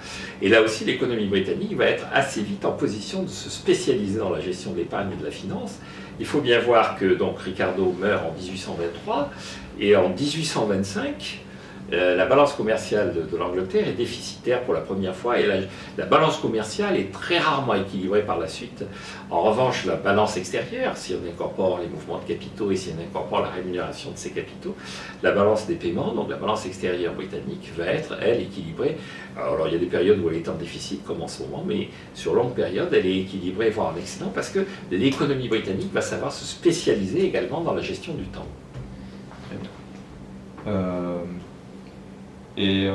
Et là aussi, l'économie britannique va être assez vite en position de se spécialiser dans la gestion de l'épargne et de la finance. Il faut bien voir que donc Ricardo meurt en 1823, et en 1825, la balance commerciale de l'Angleterre est déficitaire pour la première fois, et la balance commerciale est très rarement équilibrée par la suite. En revanche, la balance extérieure, si on incorpore les mouvements de capitaux et si on incorpore la rémunération de ces capitaux, la balance des paiements, donc la balance extérieure britannique, va être, elle, équilibrée. Alors il y a des périodes où elle est en déficit, comme en ce moment, mais sur longue période, elle est équilibrée, voire en excédent, parce que l'économie britannique va savoir se spécialiser également dans la gestion du temps. Et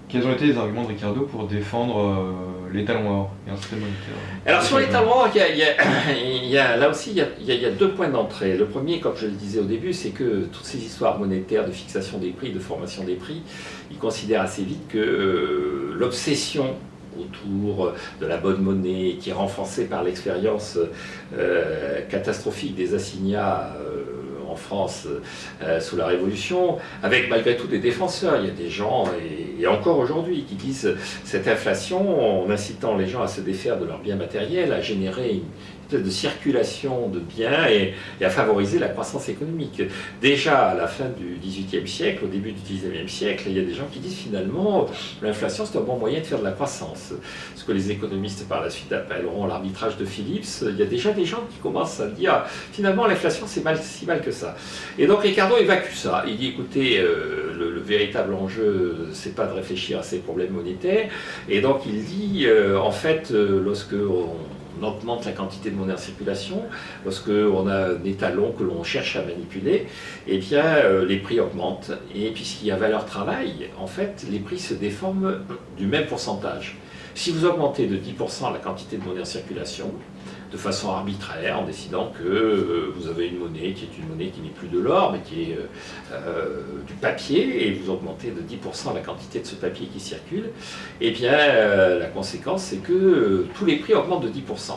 quels ont été les arguments de Ricardo pour défendre les talons or et un système monétaire? Alors sur les talons or, là aussi il y a deux points d'entrée. Le premier, comme je le disais au début, c'est que toutes ces histoires monétaires de fixation des prix, de formation des prix, ils considèrent assez vite que l'obsession autour de la bonne monnaie, qui est renforcée par l'expérience catastrophique des assignats en France sous la Révolution, avec malgré tout des défenseurs. Il y a des gens, et encore aujourd'hui, qui disent cette inflation, en incitant les gens à se défaire de leurs biens matériels, a généré une espèce de circulation de biens et à favoriser la croissance économique. Déjà à la fin du XVIIIe siècle, au début du XIXe siècle, il y a des gens qui disent finalement l'inflation c'est un bon moyen de faire de la croissance. Ce que les économistes par la suite appelleront l'arbitrage de Phillips. Il y a déjà des gens qui commencent à dire finalement l'inflation c'est si mal que ça. Et donc Ricardo évacue ça. Il dit écoutez, le véritable enjeu c'est pas de réfléchir à ces problèmes monétaires. Et donc il dit en fait lorsque on augmente la quantité de monnaie en circulation, lorsqu'on a un étalon que l'on cherche à manipuler, eh bien les prix augmentent. Et puisqu'il y a valeur travail, en fait, les prix se déforment du même pourcentage. Si vous augmentez de 10% la quantité de monnaie en circulation, de façon arbitraire, en décidant que vous avez une monnaie qui n'est plus de l'or, mais qui est du papier, et vous augmentez de 10% la quantité de ce papier qui circule, eh bien la conséquence c'est que tous les prix augmentent de 10%.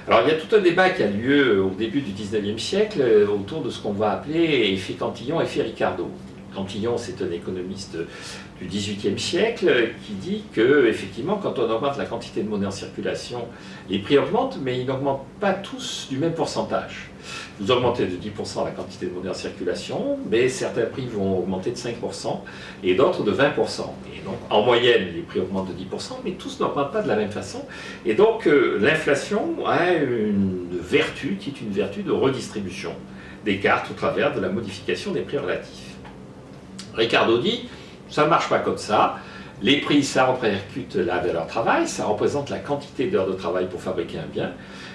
Alors il y a tout un débat qui a lieu au début du 19e siècle autour de ce qu'on va appeler effet Cantillon, effet Ricardo. Cantillon, c'est un économiste du XVIIIe siècle qui dit que, effectivement, quand on augmente la quantité de monnaie en circulation, les prix augmentent, mais ils n'augmentent pas tous du même pourcentage. Vous augmentez de 10% la quantité de monnaie en circulation, mais certains prix vont augmenter de 5% et d'autres de 20%. Et donc, en moyenne, les prix augmentent de 10%, mais tous n'augmentent pas de la même façon. Et donc, l'inflation a une vertu qui est une vertu de redistribution des cartes au travers de la modification des prix relatifs. Ricardo dit, ça ne marche pas comme ça. Les prix, ça répercute la valeur travail, ça représente la quantité d'heures de travail pour fabriquer un bien.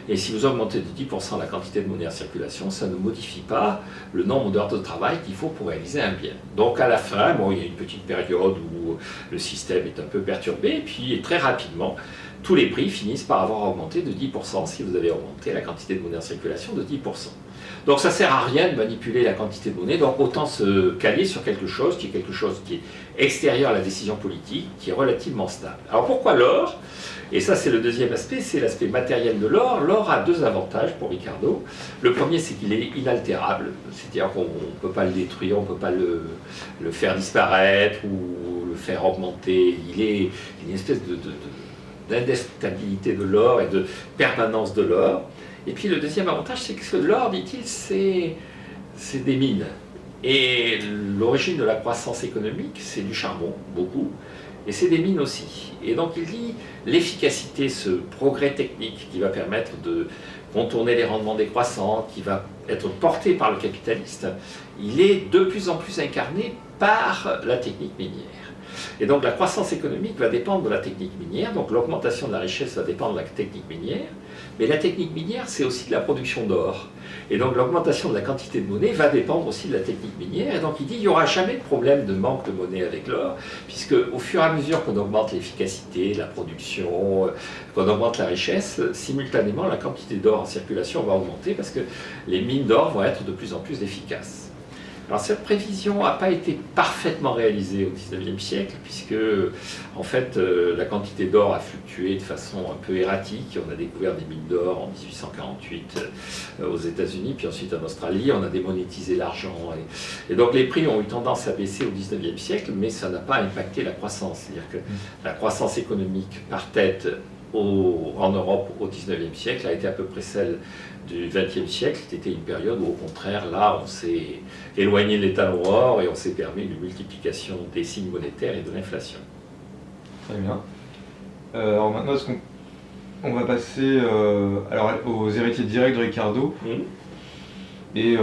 Et si vous augmentez de 10% la quantité de monnaie en circulation, ça ne modifie pas le nombre d'heures de travail qu'il faut pour réaliser un bien. Donc à la fin, bon, il y a une petite période où le système est un peu perturbé, et puis très rapidement, tous les prix finissent par avoir augmenté de 10% si vous avez augmenté la quantité de monnaie en circulation de 10%. Donc ça ne sert à rien de manipuler la quantité de monnaie, donc autant se caler sur quelque chose qui est extérieur à la décision politique, qui est relativement stable. Alors pourquoi l'or? Et ça c'est le deuxième aspect, c'est l'aspect matériel de l'or. L'or a deux avantages pour Ricardo. Le premier c'est qu'il est inaltérable, c'est-à-dire qu'on ne peut pas le détruire, on ne peut pas le faire disparaître ou le faire augmenter. Il est une espèce d'indestabilité de l'or et de permanence de l'or. Et puis le deuxième avantage, c'est que l'or, dit-il, c'est des mines. Et l'origine de la croissance économique, c'est du charbon, beaucoup, et c'est des mines aussi. Et donc il dit, l'efficacité, ce progrès technique qui va permettre de contourner les rendements décroissants, qui va être porté par le capitaliste, il est de plus en plus incarné par la technique minière. Et donc la croissance économique va dépendre de la technique minière, donc l'augmentation de la richesse va dépendre de la technique minière, mais la technique minière c'est aussi de la production d'or. Et donc l'augmentation de la quantité de monnaie va dépendre aussi de la technique minière, et donc il dit qu'il n'y aura jamais de problème de manque de monnaie avec l'or, puisque au fur et à mesure qu'on augmente l'efficacité, la production, qu'on augmente la richesse, simultanément la quantité d'or en circulation va augmenter, parce que les mines d'or vont être de plus en plus efficaces. Alors cette prévision n'a pas été parfaitement réalisée au XIXe siècle, puisque en fait la quantité d'or a fluctué de façon un peu erratique. On a découvert des mines d'or en 1848 aux États-Unis, puis ensuite en Australie. On a démonétisé l'argent. Et donc les prix ont eu tendance à baisser au XIXe siècle, mais ça n'a pas impacté la croissance. C'est-à-dire que la croissance économique par tête en Europe au XIXe siècle a été à peu près celle du XXe siècle. C'était une période où au contraire là on s'est éloigné de l'étalon or et on s'est permis une multiplication des signes monétaires et de l'inflation. Très bien. Alors maintenant on va passer alors, aux héritiers directs de Ricardo. Et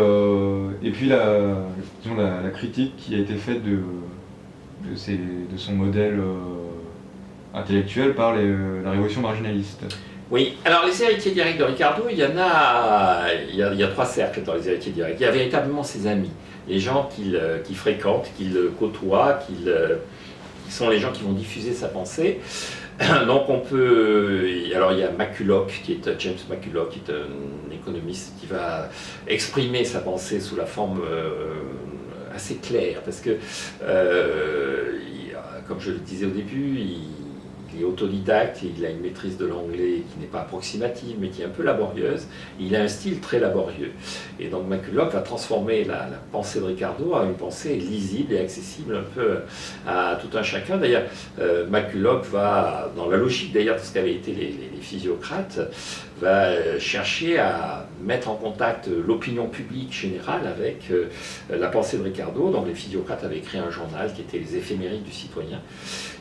puis la critique qui a été faite de son modèle intellectuel par la révolution marginaliste. Oui, alors les héritiers directs de Ricardo, il y a trois cercles dans les héritiers directs. Il y a véritablement ses amis, les gens qu'il fréquente, qu'il côtoie, qui sont les gens qui vont diffuser sa pensée. Donc alors il y a James McCulloch, qui est un économiste qui va exprimer sa pensée sous la forme assez claire, parce que, comme je le disais au début, il est autodidacte, il a une maîtrise de l'anglais qui n'est pas approximative, mais qui est un peu laborieuse. Il a un style très laborieux. Et donc McCulloch va transformer la pensée de Ricardo en une pensée lisible et accessible un peu à tout un chacun. D'ailleurs, McCulloch va, dans la logique d'ailleurs de ce qu'avaient été les physiocrates, va chercher à mettre en contact l'opinion publique générale avec la pensée de Ricardo. Donc les physiocrates avaient créé un journal qui était les éphémérides du citoyen.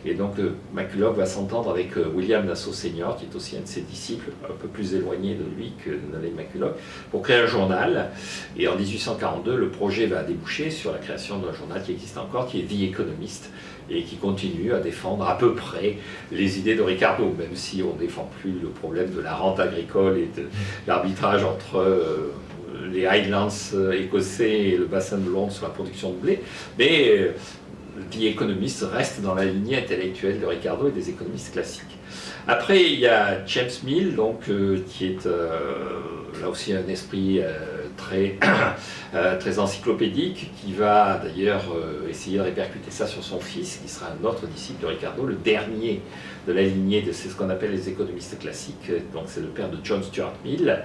Et donc McCulloch va s'entendre avec William Nassau Senior, qui est aussi un de ses disciples, un peu plus éloigné de lui que n'allait McCulloch, pour créer un journal. Et en 1842, le projet va déboucher sur la création d'un journal qui existe encore, qui est The Economist, et qui continue à défendre à peu près les idées de Ricardo, même si on ne défend plus le problème de la rente agricole agricole et de l'arbitrage entre les Highlands écossais et le bassin de Londres sur la production de blé, mais The Economist reste dans la lignée intellectuelle de Ricardo et des économistes classiques. Après, il y a James Mill, donc, qui est là aussi un esprit très, très encyclopédique, qui va d'ailleurs essayer de répercuter ça sur son fils, qui sera un autre disciple de Ricardo, le dernier de la lignée de ce qu'on appelle les économistes classiques, donc c'est le père de John Stuart Mill,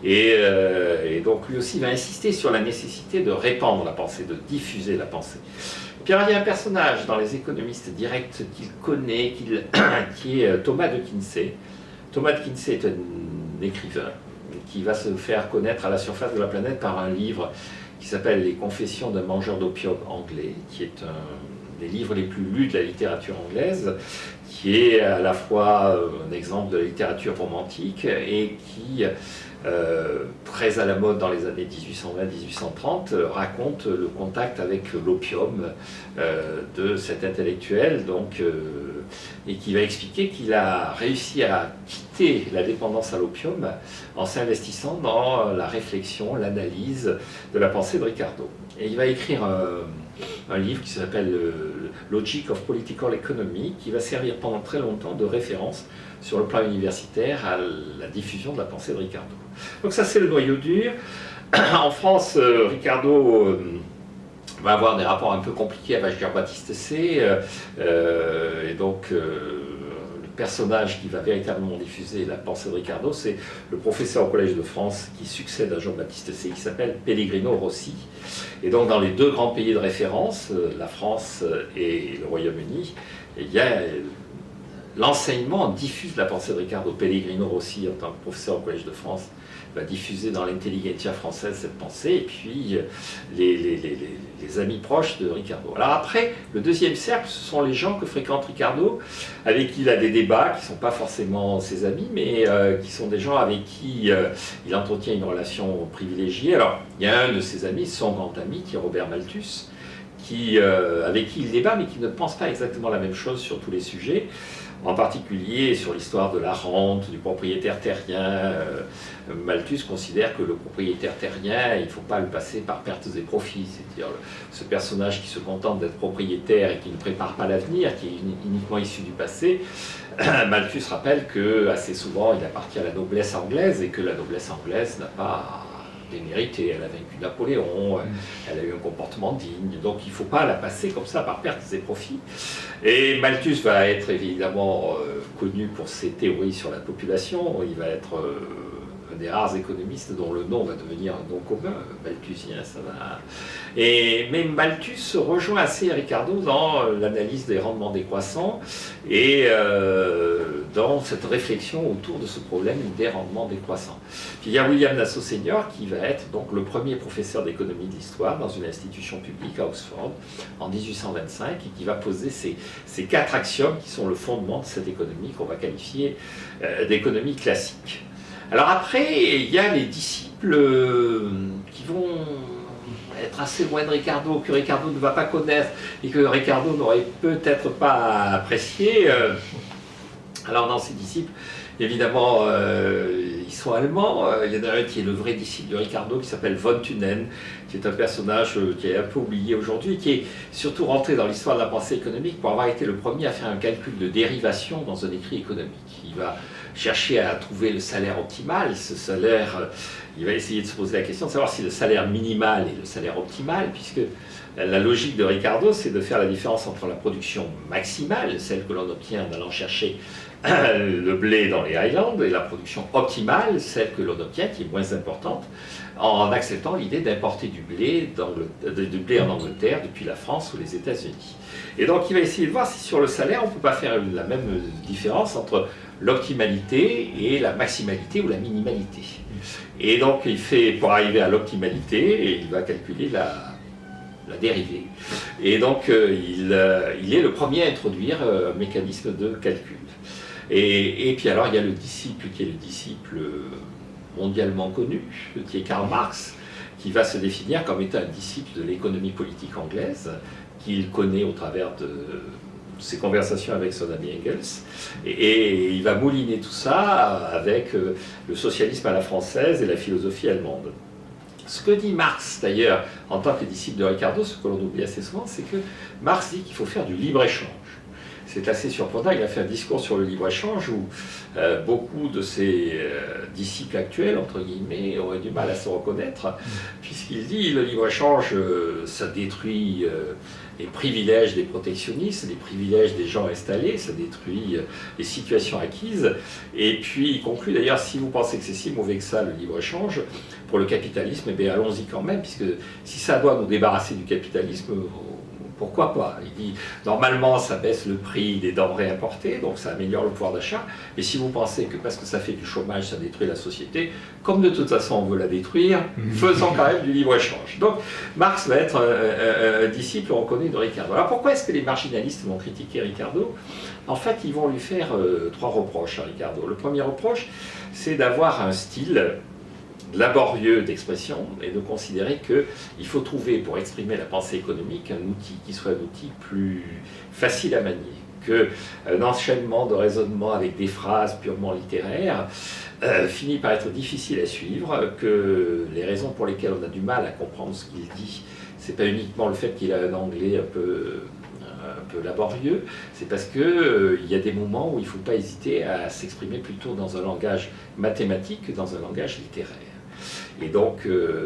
et donc lui aussi va insister sur la nécessité de répandre la pensée, de diffuser la pensée. Puis alors, il y a un personnage dans les économistes directs qu'il connaît, qui est Thomas de Quincey. Thomas de Quincey est un écrivain qui va se faire connaître à la surface de la planète par un livre qui s'appelle Les Confessions d'un mangeur d'opium anglais, qui est un des livres les plus lus de la littérature anglaise, qui est à la fois un exemple de la littérature romantique et qui, très à la mode dans les années 1820-1830, raconte le contact avec l'opium de cet intellectuel, donc, et qui va expliquer qu'il a réussi à quitter la dépendance à l'opium en s'investissant dans la réflexion, l'analyse de la pensée de Ricardo. Et il va écrire un livre qui s'appelle Logic of Political Economy, qui va servir pendant très longtemps de référence sur le plan universitaire à la diffusion de la pensée de Ricardo. Donc ça, c'est le noyau dur. En France, Ricardo va avoir des rapports un peu compliqués avec Jean-Baptiste Say, et donc le personnage qui va véritablement diffuser la pensée de Ricardo, c'est le professeur au Collège de France qui succède à Jean-Baptiste Say, qui s'appelle Pellegrino Rossi. Et donc dans les deux grands pays de référence, la France et le Royaume-Uni, il y a l'enseignement diffuse la pensée de Ricardo. Pellegrino Rossi, en tant que professeur au Collège de France, va diffuser dans l'intelligentsia française cette pensée, et puis les amis proches de Ricardo. Alors après, le deuxième cercle, ce sont les gens que fréquente Ricardo, avec qui il a des débats, qui ne sont pas forcément ses amis, mais qui sont des gens avec qui il entretient une relation privilégiée. Alors, il y a un de ses amis, son grand ami, qui est Robert Malthus, avec qui il débat, mais qui ne pense pas exactement la même chose sur tous les sujets, en particulier sur l'histoire de la rente, du propriétaire terrien. Malthus considère que le propriétaire terrien, il ne faut pas le passer par pertes et profits, c'est-à-dire ce personnage qui se contente d'être propriétaire et qui ne prépare pas l'avenir, qui est uniquement issu du passé. Malthus rappelle que assez souvent il appartient à la noblesse anglaise et que la noblesse anglaise n'a pas démérité, elle a vaincu Napoléon, elle a eu un comportement digne, donc il ne faut pas la passer comme ça par pertes et profits. Et Malthus va être évidemment connu pour ses théories sur la population, il va être un des rares économistes dont le nom va devenir un nom commun, malthusien, ça va. Mais Malthus rejoint assez Ricardo dans l'analyse des rendements décroissants et dans cette réflexion autour de ce problème des rendements décroissants. Puis il y a William Nassau Senior qui va être donc le premier professeur d'économie de l'histoire dans une institution publique à Oxford en 1825 et qui va poser ces 4 axiomes qui sont le fondement de cette économie qu'on va qualifier d'économie classique. Alors après, il y a les disciples qui vont être assez loin de Ricardo, que Ricardo ne va pas connaître et que Ricardo n'aurait peut-être pas apprécié. Alors dans ces disciples, évidemment, ils sont allemands. Il y en a un qui est le vrai disciple de Ricardo, qui s'appelle von Thunen, qui est un personnage qui est un peu oublié aujourd'hui, qui est surtout rentré dans l'histoire de la pensée économique pour avoir été le premier à faire un calcul de dérivation dans un écrit économique. Il va chercher à trouver le salaire optimal. Ce salaire, il va essayer de se poser la question de savoir si le salaire minimal est le salaire optimal, puisque la logique de Ricardo, c'est de faire la différence entre la production maximale, celle que l'on obtient en allant chercher le blé dans les Highlands, et la production optimale, celle que l'on obtient, qui est moins importante, en acceptant l'idée d'importer du blé en Angleterre depuis la France ou les États-Unis. Et donc il va essayer de voir si sur le salaire, on ne peut pas faire la même différence entre l'optimalité et la maximalité ou la minimalité. Et donc il fait, pour arriver à l'optimalité, et il va calculer la dérivée. Et donc il est le premier à introduire un mécanisme de calcul. Et puis alors il y a le disciple qui est le disciple mondialement connu, qui est Karl Marx, qui va se définir comme étant un disciple de l'économie politique anglaise, qu'il connaît au travers ses conversations avec son ami Engels, et il va mouliner tout ça avec le socialisme à la française et la philosophie allemande. Ce que dit Marx, d'ailleurs, en tant que disciple de Ricardo, ce que l'on oublie assez souvent, c'est que Marx dit qu'il faut faire du libre-échange. C'est assez surprenant, il a fait un discours sur le libre-échange où beaucoup de ses disciples actuels, entre guillemets, auraient du mal à se reconnaître, puisqu'il dit le libre-échange, ça détruit les privilèges des protectionnistes, les privilèges des gens installés, ça détruit les situations acquises. Et puis il conclut d'ailleurs, si vous pensez que c'est si mauvais que ça, le libre-échange, pour le capitalisme, eh bien allons-y quand même, puisque si ça doit nous débarrasser du capitalisme, pourquoi pas? Il dit, normalement, ça baisse le prix des denrées importées, donc ça améliore le pouvoir d'achat. Mais si vous pensez que parce que ça fait du chômage, ça détruit la société, comme de toute façon on veut la détruire, faisons quand même du libre-échange. Donc Marx va être un disciple reconnu de Ricardo. Alors pourquoi est-ce que les marginalistes vont critiquer Ricardo? En fait, ils vont lui faire trois reproches à Ricardo. Le premier reproche, c'est d'avoir un style laborieux d'expression et de considérer qu'il faut trouver pour exprimer la pensée économique un outil qui soit un outil plus facile à manier, qu'un enchaînement de raisonnements avec des phrases purement littéraires finit par être difficile à suivre, que les raisons pour lesquelles on a du mal à comprendre ce qu'il dit, c'est pas uniquement le fait qu'il a un anglais un peu laborieux, c'est parce qu'il y a des moments où il ne faut pas hésiter à s'exprimer plutôt dans un langage mathématique que dans un langage littéraire. Et donc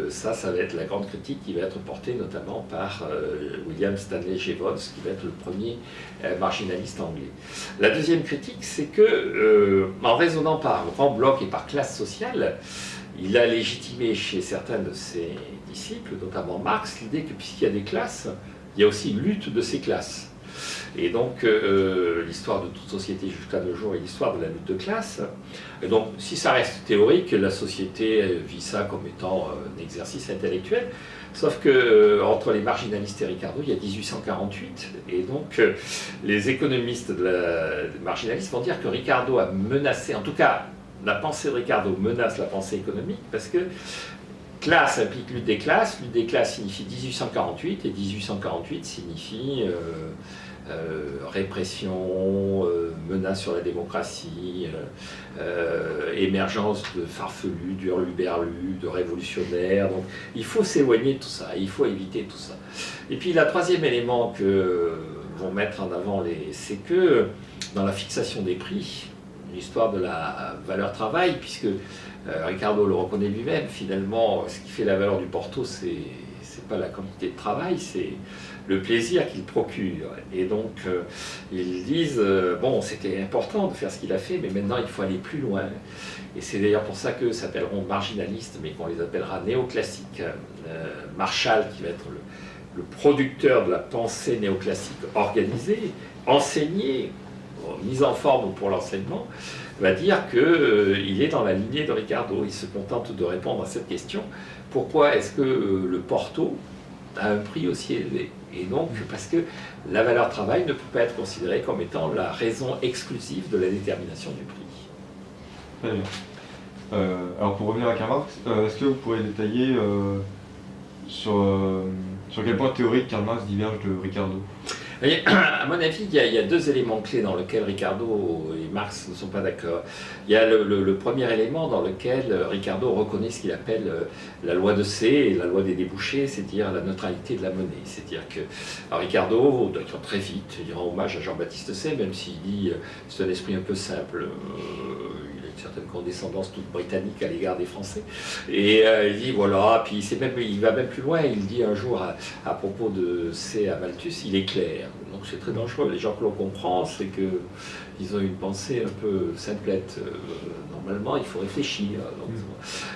ça va être la grande critique qui va être portée notamment par William Stanley Jevons, qui va être le premier marginaliste anglais. La deuxième critique, c'est que en raisonnant par grand bloc et par classe sociale, il a légitimé chez certains de ses disciples, notamment Marx, l'idée que puisqu'il y a des classes, il y a aussi une lutte de ces classes. Et donc, l'histoire de toute société jusqu'à nos jours est l'histoire de la lutte de classe. Et donc, si ça reste théorique, la société vit ça comme étant un exercice intellectuel. Sauf que entre les marginalistes et Ricardo, il y a 1848. Et donc, les économistes des marginalistes vont dire que Ricardo a menacé, en tout cas, la pensée de Ricardo menace la pensée économique, parce que classe implique lutte des classes signifie 1848, et 1848 signifie répression, menace sur la démocratie, émergence de farfelus, d'hurluberlus, de révolutionnaires. Donc il faut s'éloigner de tout ça, il faut éviter tout ça. Et puis le troisième élément que vont mettre en avant, c'est que dans la fixation des prix, l'histoire de la valeur travail, puisque Ricardo le reconnaît lui-même, finalement, ce qui fait la valeur du Porto, c'est pas la quantité de travail, c'est le plaisir qu'il procure. Et donc, ils disent, bon, c'était important de faire ce qu'il a fait, mais maintenant, il faut aller plus loin. Et c'est d'ailleurs pour ça qu'eux s'appelleront marginalistes, mais qu'on les appellera néoclassiques. Marshall, qui va être le producteur de la pensée néoclassique organisée, enseignée, mise en forme pour l'enseignement, va dire qu'il est dans la lignée de Ricardo. Il se contente de répondre à cette question. Pourquoi est-ce que le Porto a un prix aussi élevé? Et donc, parce que la valeur travail ne peut pas être considérée comme étant la raison exclusive de la détermination du prix. Très bien. Alors pour revenir à Karl Marx, est-ce que vous pourriez détailler sur quel point théorique Karl Marx diverge de Ricardo? À mon avis, il y a deux éléments clés dans lesquels Ricardo et Marx ne sont pas d'accord. Il y a le premier élément dans lequel Ricardo reconnaît ce qu'il appelle la loi de C et la loi des débouchés, c'est-à-dire la neutralité de la monnaie. C'est-à-dire que Ricardo, d'ailleurs très vite, il rend hommage à Jean-Baptiste Say, même s'il dit c'est un esprit un peu simple. Il a une certaine condescendance toute britannique à l'égard des Français. Et il dit voilà, puis il va même plus loin, il dit un jour à propos de C à Malthus, il est clair. Donc c'est très dangereux. Les gens que l'on comprend, c'est qu'ils ont une pensée un peu simplette. Normalement, il faut réfléchir. Donc,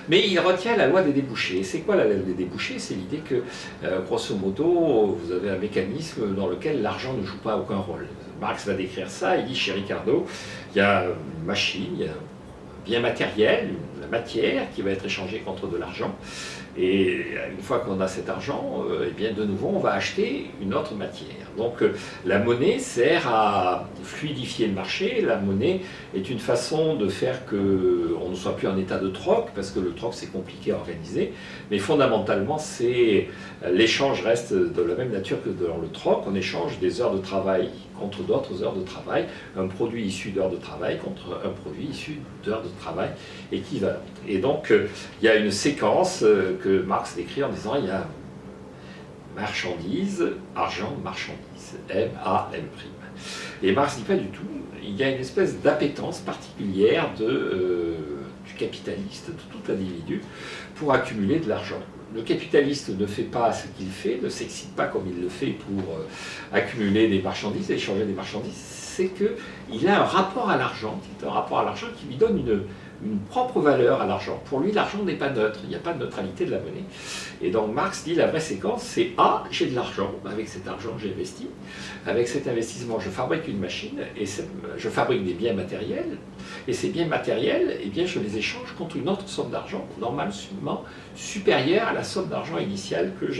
mais il retient la loi des débouchés. C'est quoi la loi des débouchés? C'est l'idée que, grosso modo, vous avez un mécanisme dans lequel l'argent ne joue pas aucun rôle. Marx va décrire ça. Il dit chez Ricardo, il y a une machine, il y a un bien matériel, la matière qui va être échangée contre de l'argent. Et une fois qu'on a cet argent, eh bien de nouveau on va acheter une autre matière. Donc la monnaie sert à fluidifier le marché. La monnaie est une façon de faire qu'on ne soit plus en état de troc, parce que le troc c'est compliqué à organiser. Mais fondamentalement, l'échange reste de la même nature que dans le troc. On échange des heures de travail contre d'autres heures de travail, un produit issu d'heures de travail contre un produit issu d'heures de travail équivalentes. Et donc, il y a une séquence que Marx décrit en disant il y a marchandise, argent, marchandise, M-A-M'. Et Marx ne dit pas du tout, il y a une espèce d'appétence particulière du capitaliste, de tout individu, pour accumuler de l'argent. Le capitaliste ne fait pas ce qu'il fait, ne s'excite pas comme il le fait pour accumuler des marchandises, échanger des marchandises, c'est qu'il a un rapport à l'argent, qui lui donne une propre valeur à l'argent. Pour lui, l'argent n'est pas neutre, il n'y a pas de neutralité de la monnaie. Et donc Marx dit la vraie séquence, c'est j'ai de l'argent, avec cet argent j'ai investi, avec cet investissement je fabrique une machine, et je fabrique des biens matériels, et ces biens matériels, eh bien, je les échange contre une autre somme d'argent, normalement supérieure à la somme d'argent initiale que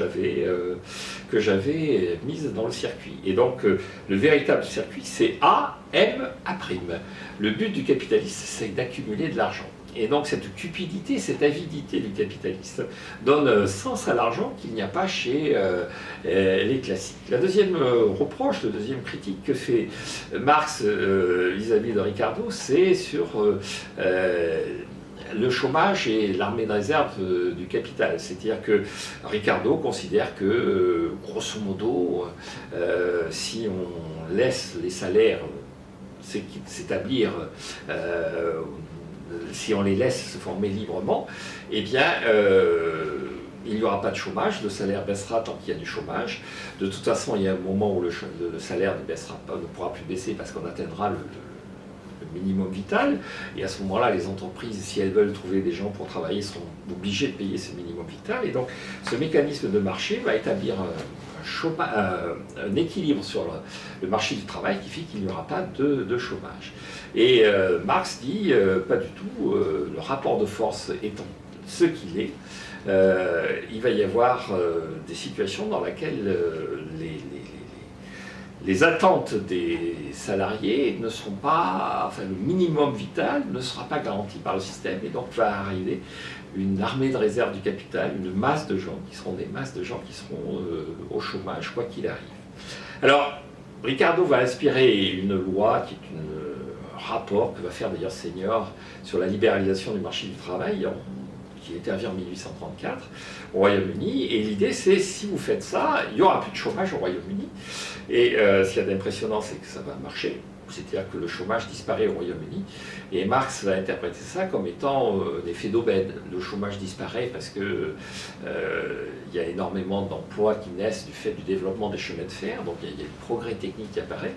j'avais mise dans le circuit. Et donc le véritable circuit, c'est A, M, A'. Le but du capitaliste, c'est d'accumuler de l'argent. Et donc cette cupidité, cette avidité du capitaliste donne sens à l'argent qu'il n'y a pas chez les classiques. La deuxième reproche, la deuxième critique que fait Marx vis-à-vis de Ricardo, c'est sur le chômage et l'armée de réserve du capital. C'est-à-dire que Ricardo considère que, grosso modo, si on laisse les salaires s'établir, si on les laisse se former librement, eh bien, il n'y aura pas de chômage, le salaire baissera tant qu'il y a du chômage. De toute façon, il y a un moment où le salaire ne pourra plus baisser parce qu'on atteindra le minimum vital, et à ce moment-là, les entreprises, si elles veulent trouver des gens pour travailler, seront obligées de payer ce minimum vital, et donc ce mécanisme de marché va établir un équilibre sur le marché du travail qui fait qu'il n'y aura pas de chômage. Et Marx dit, pas du tout, le rapport de force étant ce qu'il est, il va y avoir des situations dans lesquelles les attentes des salariés ne seront pas, enfin le minimum vital ne sera pas garanti par le système, et donc va arriver une armée de réserve du capital, une masse de gens qui seront au chômage quoi qu'il arrive. Alors Ricardo va inspirer une loi qui est un rapport que va faire d'ailleurs Senior sur la libéralisation du marché du travail, qui intervient en 1834 au Royaume-Uni, et l'idée c'est si vous faites ça, il n'y aura plus de chômage au Royaume-Uni, et ce qu'il y a d'impressionnant c'est que ça va marcher, c'est-à-dire que le chômage disparaît au Royaume-Uni, et Marx va interpréter ça comme étant un effet d'aubaine. Le chômage disparaît parce que il y a énormément d'emplois qui naissent du fait du développement des chemins de fer, donc il y a le progrès technique qui apparaît,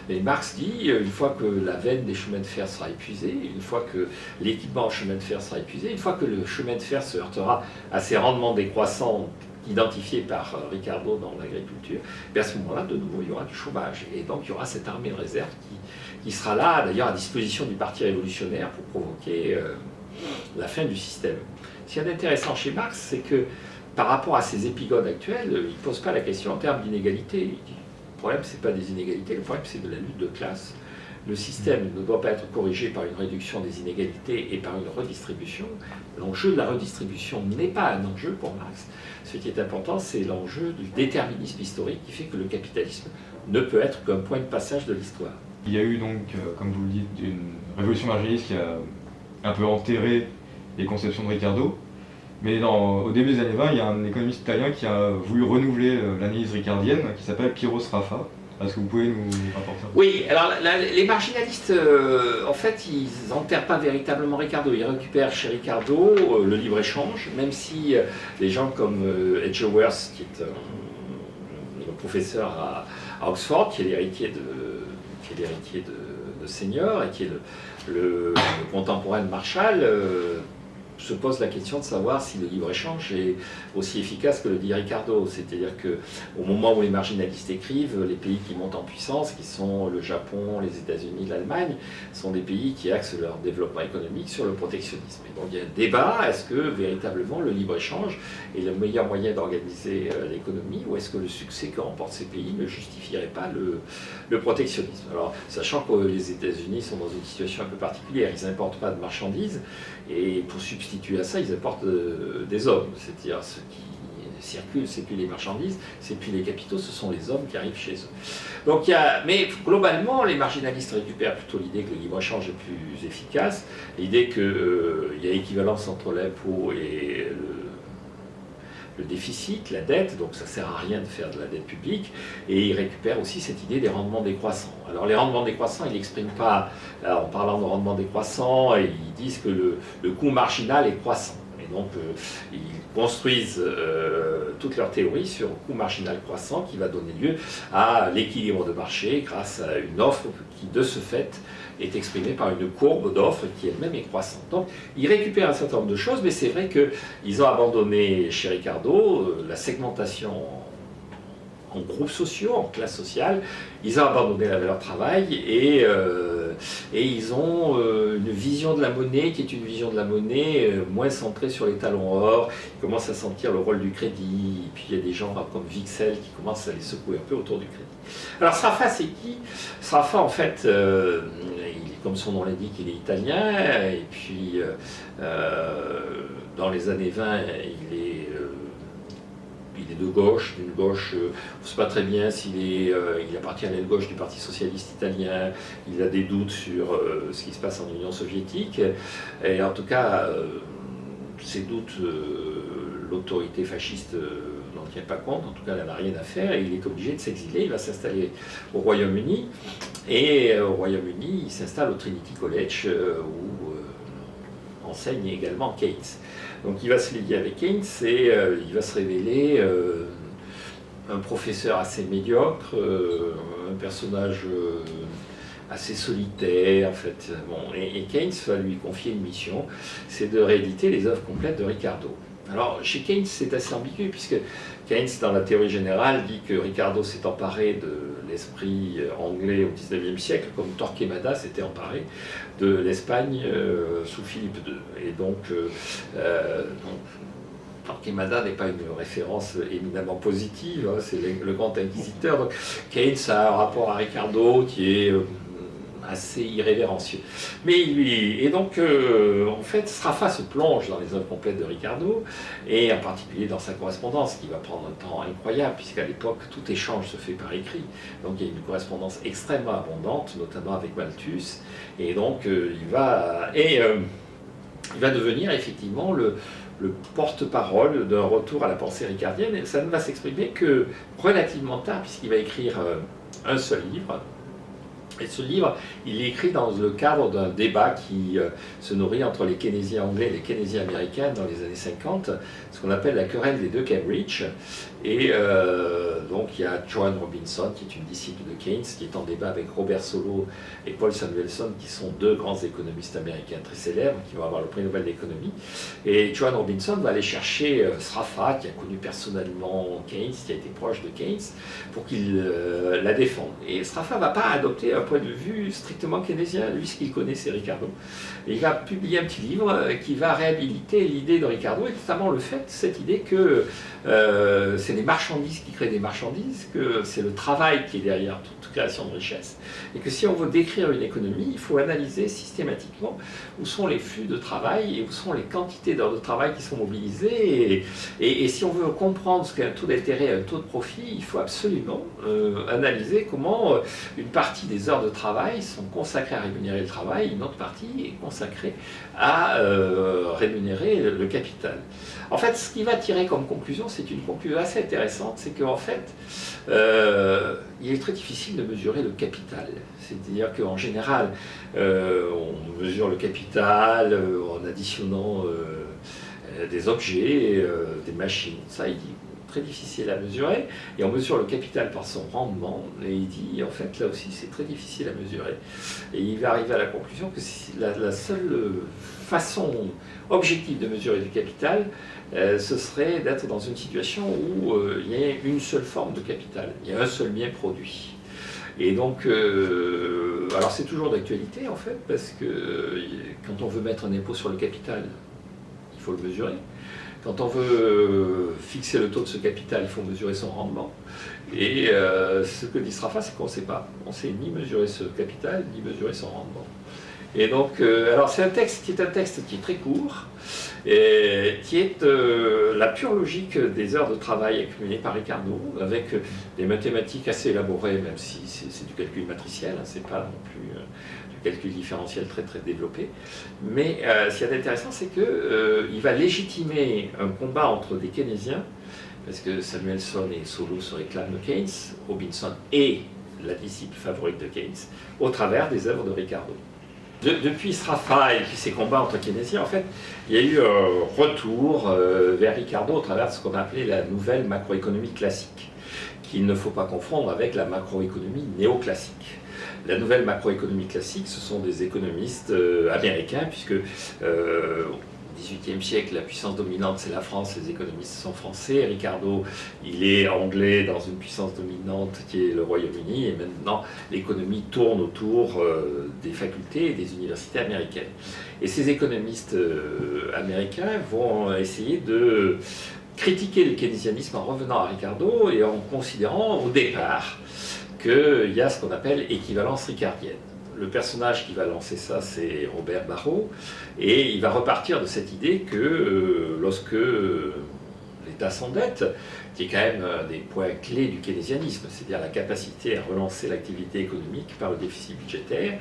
mais Marx dit, une fois que la veine des chemins de fer sera épuisée, une fois que l'équipement en chemin de fer sera épuisé, une fois que le chemin de fer se heurtera à ces rendements décroissants identifié par Ricardo dans l'agriculture, à ce moment-là, de nouveau, il y aura du chômage. Et donc, il y aura cette armée de réserve qui sera là, d'ailleurs, à disposition du Parti révolutionnaire pour provoquer la fin du système. Ce qu'il y a d'intéressant chez Marx, c'est que par rapport à ces épigones actuels, il ne pose pas la question en termes d'inégalité. Il dit, le problème, ce n'est pas des inégalités, le problème, c'est de la lutte de classe. Le système ne doit pas être corrigé par une réduction des inégalités et par une redistribution. L'enjeu de la redistribution n'est pas un enjeu pour Marx. Ce qui est important, c'est l'enjeu du déterminisme historique qui fait que le capitalisme ne peut être qu'un point de passage de l'histoire. Il y a eu donc, comme vous le dites, une révolution marginaliste qui a un peu enterré les conceptions de Ricardo. Mais au début des années 20, il y a un économiste italien qui a voulu renouveler l'analyse ricardienne, qui s'appelle Piero Sraffa. Est-ce que vous pouvez nous rapporter ça? Oui, alors les marginalistes, en fait, ils n'enterrent pas véritablement Ricardo. Ils récupèrent chez Ricardo le libre-échange, même si les gens comme Edgeworth, qui est le professeur à Oxford, qui est l'héritier de Senior et qui est le contemporain de Marshall, se pose la question de savoir si le libre-échange est aussi efficace que le dit Ricardo. C'est-à-dire qu'au moment où les marginalistes écrivent, les pays qui montent en puissance, qui sont le Japon, les États-Unis, l'Allemagne, sont des pays qui axent leur développement économique sur le protectionnisme. Et donc il y a un débat, est-ce que véritablement le libre-échange est le meilleur moyen d'organiser l'économie, ou est-ce que le succès que remportent ces pays ne justifierait pas le protectionnisme? Alors, sachant que les États-Unis sont dans une situation un peu particulière, ils n'importent pas de marchandises, et pour substituer à ça, ils apportent des hommes, c'est-à-dire ce qui circule, c'est plus les marchandises, c'est plus les capitaux, ce sont les hommes qui arrivent chez eux. Donc, mais globalement, les marginalistes récupèrent plutôt l'idée que le libre-échange est plus efficace, l'idée qu'il y a équivalence entre l'impôt et le déficit, la dette, donc ça ne sert à rien de faire de la dette publique, et ils récupèrent aussi cette idée des rendements décroissants. Alors les rendements décroissants, ils n'expriment pas, en parlant de rendements décroissants, ils disent que le coût marginal est croissant. Et donc ils construisent toute leur théorie sur un coût marginal croissant qui va donner lieu à l'équilibre de marché grâce à une offre qui, de ce fait, est exprimée par une courbe d'offres qui elle-même est croissante. Donc ils récupèrent un certain nombre de choses, mais c'est vrai qu'ils ont abandonné chez Ricardo la segmentation en groupes sociaux, en classes sociales. Ils ont abandonné la valeur travail et ils ont une vision de la monnaie qui est une vision de la monnaie moins centrée sur les talons or. Ils commencent à sentir le rôle du crédit, et puis il y a des gens comme Wicksell qui commencent à les secouer un peu autour du crédit. Alors Sraffa, c'est qui? Sraffa, en fait, comme son nom l'indique, il est italien, et puis dans les années 20, il est de gauche, d'une gauche, on ne sait pas très bien il appartient à l'aile gauche du Parti socialiste italien, il a des doutes sur ce qui se passe en Union soviétique, et en tout cas, ces doutes, l'autorité fasciste n'en tient pas compte, en tout cas elle n'a rien à faire, et il est obligé de s'exiler, il va s'installer au Royaume-Uni, et au Royaume-Uni, il s'installe au Trinity College, où enseigne également Keynes. Donc il va se lier avec Keynes et il va se révéler un professeur assez médiocre, un personnage assez solitaire en fait. Bon, et Keynes va lui confier une mission, c'est de rééditer les œuvres complètes de Ricardo. Alors chez Keynes c'est assez ambigu puisque Keynes dans la théorie générale dit que Ricardo s'est emparé de l'esprit anglais au XIXe siècle comme Torquemada s'était emparé de l'Espagne sous Philippe II. Et donc Torquemada n'est pas une référence éminemment positive, hein, c'est le grand inquisiteur. Donc Keynes a un rapport à Ricardo qui est assez irrévérencieux. Et donc, en fait, Sraffa se plonge dans les œuvres complètes de Ricardo, et en particulier dans sa correspondance, qui va prendre un temps incroyable, puisqu'à l'époque, tout échange se fait par écrit. Donc, il y a une correspondance extrêmement abondante, notamment avec Malthus, et donc, il va devenir effectivement le porte-parole d'un retour à la pensée ricardienne, et ça ne va s'exprimer que relativement tard, puisqu'il va écrire un seul livre. Et ce livre, il est écrit dans le cadre d'un débat qui se nourrit entre les keynésiens anglais et les keynésiens américains dans les années 50, ce qu'on appelle la querelle des deux Cambridge. Et donc il y a Joan Robinson, qui est une disciple de Keynes, qui est en débat avec Robert Solow et Paul Samuelson, qui sont deux grands économistes américains très célèbres, qui vont avoir le prix Nobel d'économie. Et Joan Robinson va aller chercher Sraffa, qui a connu personnellement Keynes, qui a été proche de Keynes, pour qu'il la défende. Et Sraffa ne va pas adopter un point de vue strictement keynésien, lui ce qu'il connaît c'est Ricardo. Et il va publier un petit livre qui va réhabiliter l'idée de Ricardo, et notamment cette idée que c'est les marchandises qui créent des marchandises, que c'est le travail qui est derrière toute création de richesse, et que si on veut décrire une économie, il faut analyser systématiquement où sont les flux de travail et où sont les quantités d'heures de travail qui sont mobilisées, et si on veut comprendre ce qu'est un taux d'intérêt et un taux de profit, il faut absolument analyser comment une partie des heures de travail sont consacrées à rémunérer le travail, une autre partie est consacrée à rémunérer le capital. En fait, ce qui va tirer comme conclusion, c'est une conclusion assez intéressante, c'est qu'en fait, il est très difficile de mesurer le capital. C'est-à-dire qu'en général, on mesure le capital en additionnant des objets, des machines. Ça, il dit très difficile à mesurer, et on mesure le capital par son rendement, et il dit, en fait, là aussi, c'est très difficile à mesurer. Et il va arriver à la conclusion que la seule façon objective de mesurer le capital, ce serait d'être dans une situation où il y a une seule forme de capital, il y a un seul bien produit. Et donc, alors c'est toujours d'actualité en fait, parce que quand on veut mettre un impôt sur le capital, il faut le mesurer. Quand on veut fixer le taux de ce capital, il faut mesurer son rendement. Et ce que dit SRAFA, c'est qu'on ne sait pas. On ne sait ni mesurer ce capital, ni mesurer son rendement. Et donc, alors c'est un texte qui est très court, et qui est la pure logique des heures de travail accumulées par Ricardo, avec des mathématiques assez élaborées, même si c'est du calcul matriciel, hein, c'est pas non plus du calcul différentiel très très développé. Mais ce qui est intéressant, c'est qu'il va légitimer un combat entre des keynésiens, parce que Samuelson et Solow se réclament de Keynes, Robinson est la disciple favorite de Keynes, au travers des œuvres de Ricardo. Depuis SRAFA et puis ces combats entre keynésiens, en fait, il y a eu un retour vers Ricardo au travers de ce qu'on a appelé la nouvelle macroéconomie classique, qu'il ne faut pas confondre avec la macroéconomie néoclassique. La nouvelle macroéconomie classique, ce sont des économistes américains, puisque au XVIIIe siècle, la puissance dominante, c'est la France, les économistes sont français. Ricardo, il est anglais dans une puissance dominante qui est le Royaume-Uni, et maintenant, l'économie tourne autour des facultés et des universités américaines. Et ces économistes américains vont essayer de critiquer le keynésianisme en revenant à Ricardo et en considérant au départ qu'il y a ce qu'on appelle équivalence ricardienne. Le personnage qui va lancer ça, c'est Robert Barreau, et il va repartir de cette idée que lorsque l'État s'endette, qui est quand même un des points clés du keynésianisme, c'est-à-dire la capacité à relancer l'activité économique par le déficit budgétaire,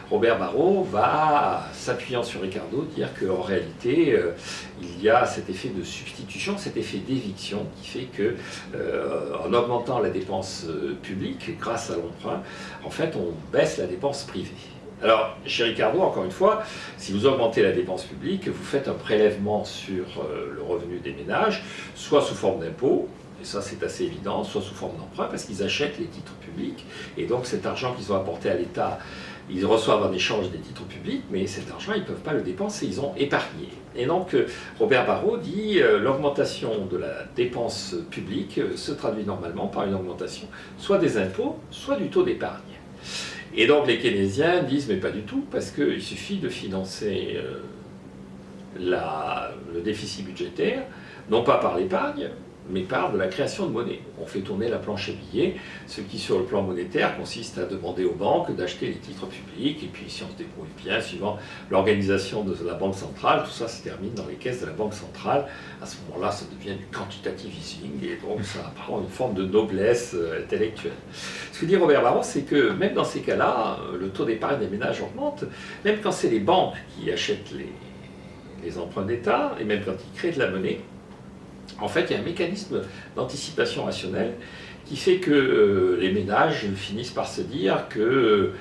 Robert Barreau va, s'appuyant sur Ricardo, dire qu'en réalité, il y a cet effet de substitution, cet effet d'éviction qui fait que, en augmentant la dépense publique grâce à l'emprunt, en fait, on baisse la dépense privée. Alors, chez Ricardo, encore une fois, si vous augmentez la dépense publique, vous faites un prélèvement sur le revenu des ménages, soit sous forme d'impôt, et ça c'est assez évident, soit sous forme d'emprunt, parce qu'ils achètent les titres publics, et donc cet argent qu'ils ont apporté à l'État, ils reçoivent en échange des titres publics, mais cet argent, ils ne peuvent pas le dépenser, ils ont épargné. Et donc, Robert Barreau dit l'augmentation de la dépense publique se traduit normalement par une augmentation soit des impôts, soit du taux d'épargne. Et donc les keynésiens disent mais pas du tout, parce qu'il suffit de financer le déficit budgétaire, non pas par l'épargne, mais par de la création de monnaie. On fait tourner la planche à billets, ce qui sur le plan monétaire consiste à demander aux banques d'acheter les titres publics, et puis si on se débrouille bien, suivant l'organisation de la Banque centrale, tout ça se termine dans les caisses de la Banque centrale. À ce moment-là, ça devient du quantitative easing, et donc ça prend une forme de noblesse intellectuelle. Ce que dit Robert Barreau, c'est que même dans ces cas-là, le taux d'épargne des ménages augmente, même quand c'est les banques qui achètent les emprunts d'État, et même quand ils créent de la monnaie. En fait, il y a un mécanisme d'anticipation rationnelle qui fait que les ménages finissent par se dire que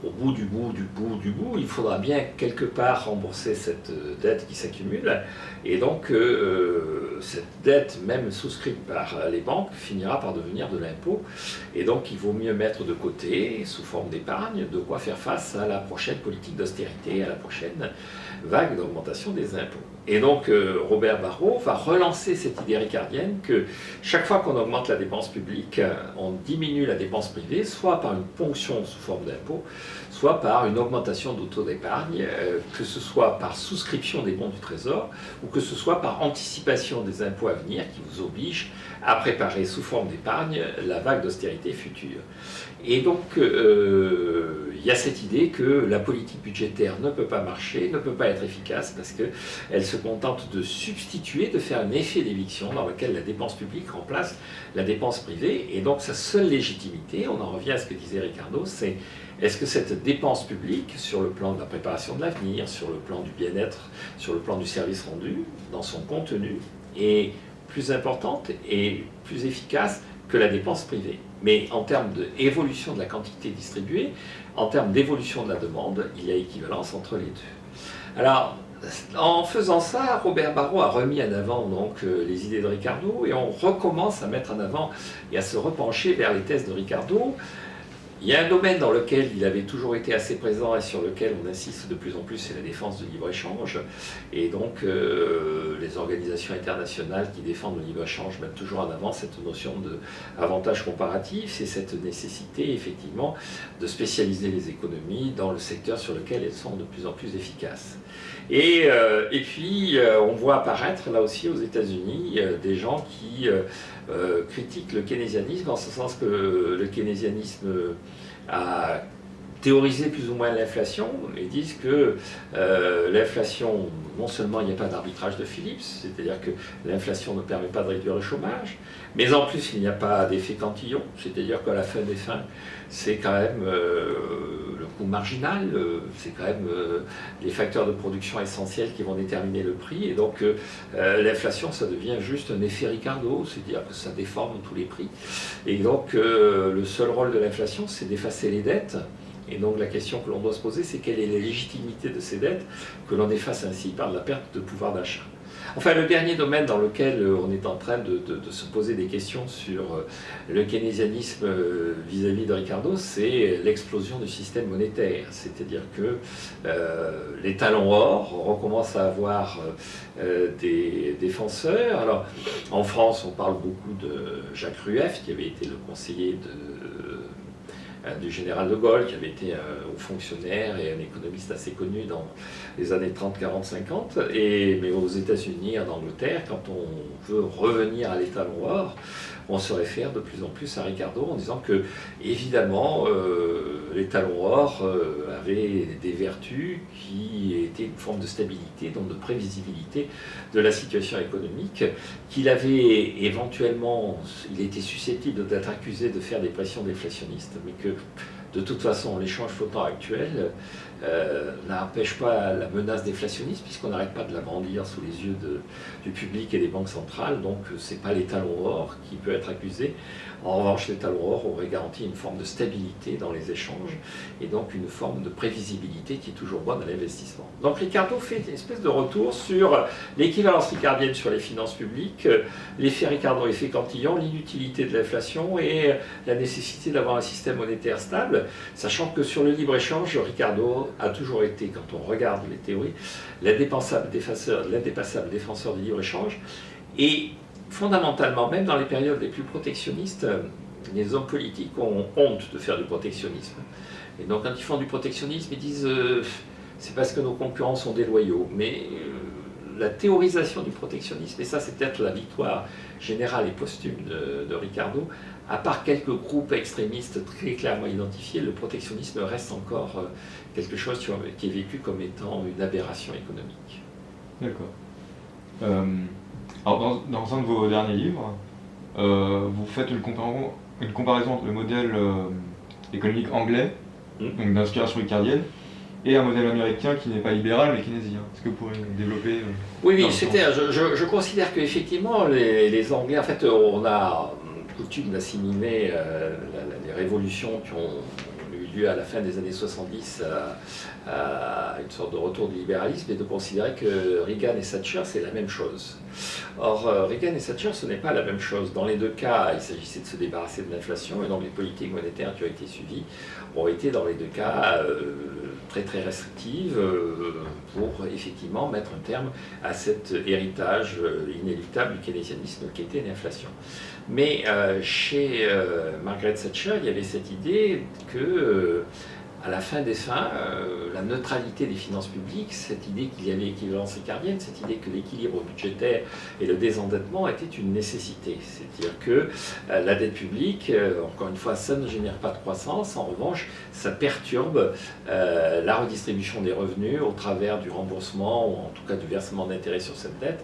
au bout du bout, il faudra bien quelque part rembourser cette dette qui s'accumule. Et donc, cette dette, même souscrite par les banques, finira par devenir de l'impôt. Et donc, il vaut mieux mettre de côté, sous forme d'épargne, de quoi faire face à la prochaine politique d'austérité, à la prochaine vague d'augmentation des impôts. Et donc, Robert Barreau va relancer cette idée ricardienne que chaque fois qu'on augmente la dépense publique, on diminue la dépense privée, soit par une ponction sous forme d'impôt, soit par une augmentation du taux d'épargne, que ce soit par souscription des bons du Trésor, ou que ce soit par anticipation des impôts à venir qui vous obligent à préparer sous forme d'épargne la vague d'austérité future. Et donc, il y a cette idée que la politique budgétaire ne peut pas marcher, ne peut pas être efficace, parce qu'elle se contente de substituer, de faire un effet d'éviction dans lequel la dépense publique remplace la dépense privée. Et donc, sa seule légitimité, on en revient à ce que disait Ricardo, c'est est-ce que cette dépense publique, sur le plan de la préparation de l'avenir, sur le plan du bien-être, sur le plan du service rendu, dans son contenu, est plus importante et plus efficace que la dépense privée. Mais en termes d'évolution de la quantité distribuée, en termes d'évolution de la demande, il y a équivalence entre les deux. Alors, en faisant ça, Robert Barrault a remis en avant donc, les idées de Ricardo et on recommence à mettre en avant et à se repencher vers les thèses de Ricardo. Il y a un domaine dans lequel il avait toujours été assez présent et sur lequel on insiste de plus en plus, c'est la défense du libre-échange. Et donc, les organisations internationales qui défendent le libre-échange mettent toujours en avant cette notion d'avantage comparatif, c'est cette nécessité, effectivement, de spécialiser les économies dans le secteur sur lequel elles sont de plus en plus efficaces. Et puis, on voit apparaître, là aussi, aux États-Unis, des gens qui critiquent le keynésianisme, en ce sens que le keynésianisme a théorisé plus ou moins l'inflation et disent que l'inflation, non seulement il n'y a pas d'arbitrage de Phillips, c'est-à-dire que l'inflation ne permet pas de réduire le chômage, mais en plus il n'y a pas d'effet cantillon, c'est-à-dire qu'à la fin des fins, c'est quand même le coût marginal, c'est quand même les facteurs de production essentiels qui vont déterminer le prix, et donc l'inflation ça devient juste un effet Ricardo, c'est-à-dire que ça déforme tous les prix, et donc le seul rôle de l'inflation c'est d'effacer les dettes. Et donc la question que l'on doit se poser, c'est quelle est la légitimité de ces dettes que l'on efface ainsi par la perte de pouvoir d'achat. Enfin, le dernier domaine dans lequel on est en train de se poser des questions sur le keynésianisme vis-à-vis de Ricardo, c'est l'explosion du système monétaire. C'est-à-dire que les talons or recommencent à avoir des défenseurs. Alors, en France, on parle beaucoup de Jacques Rueff, qui avait été le conseiller du général de Gaulle, qui avait été haut fonctionnaire et un économiste assez connu dans les années 30, 40, 50. Mais aux États-Unis, en Angleterre, quand on veut revenir à l'étalon or, on se réfère de plus en plus à Ricardo en disant que, évidemment, l'étalon or avait des vertus qui étaient une forme de stabilité, donc de prévisibilité de la situation économique, qu'il avait éventuellement, il était susceptible d'être accusé de faire des pressions déflationnistes, mais que de toute façon, l'échange flottant actuel n'empêche pas la menace déflationniste, puisqu'on n'arrête pas de la brandir sous les yeux du public et des banques centrales, donc ce n'est pas l'étalon or qui peut être accusé. En revanche, l'étalon or aurait garanti une forme de stabilité dans les échanges, et donc une forme de prévisibilité qui est toujours bonne à l'investissement. Donc Ricardo fait une espèce de retour sur l'équivalence ricardienne sur les finances publiques, l'effet Ricardo, effet Cantillon, l'inutilité de l'inflation et la nécessité d'avoir un système monétaire stable, sachant que sur le libre-échange, Ricardo a toujours été, quand on regarde les théories, l'indépassable défenseur du libre-échange, et fondamentalement, même dans les périodes les plus protectionnistes, les hommes politiques ont honte de faire du protectionnisme. Et donc quand ils font du protectionnisme, ils disent c'est parce que nos concurrents sont déloyaux. Mais la théorisation du protectionnisme, et ça c'est peut-être la victoire générale et posthume de Ricardo, à part quelques groupes extrémistes très clairement identifiés, le protectionnisme reste encore quelque chose qui est vécu comme étant une aberration économique. D'accord. Alors dans un de vos derniers livres, vous faites une comparaison entre le modèle économique anglais, donc d'inspiration ricardienne, et un modèle américain qui n'est pas libéral mais keynésien. Est-ce que vous pourriez développer Oui, je considère qu'effectivement les Anglais, en fait, on a coutume d'assimiler les révolutions qui ont eu lieu à la fin des années 70 à une sorte de retour du libéralisme et de considérer que Reagan et Thatcher c'est la même chose. Or, Reagan et Thatcher ce n'est pas la même chose. Dans les deux cas, il s'agissait de se débarrasser de l'inflation et donc les politiques monétaires qui ont été suivies ont été dans les deux cas très très restrictives pour effectivement mettre un terme à cet héritage inéluctable du keynésianisme qui était l'inflation. Mais chez Margaret Thatcher, il y avait cette idée que à la fin des fins, la neutralité des finances publiques, cette idée qu'il y avait équivalence ricardienne, cette idée que l'équilibre budgétaire et le désendettement étaient une nécessité. C'est-à-dire que la dette publique, encore une fois, ça ne génère pas de croissance, en revanche, ça perturbe la redistribution des revenus au travers du remboursement, ou en tout cas du versement d'intérêts sur cette dette,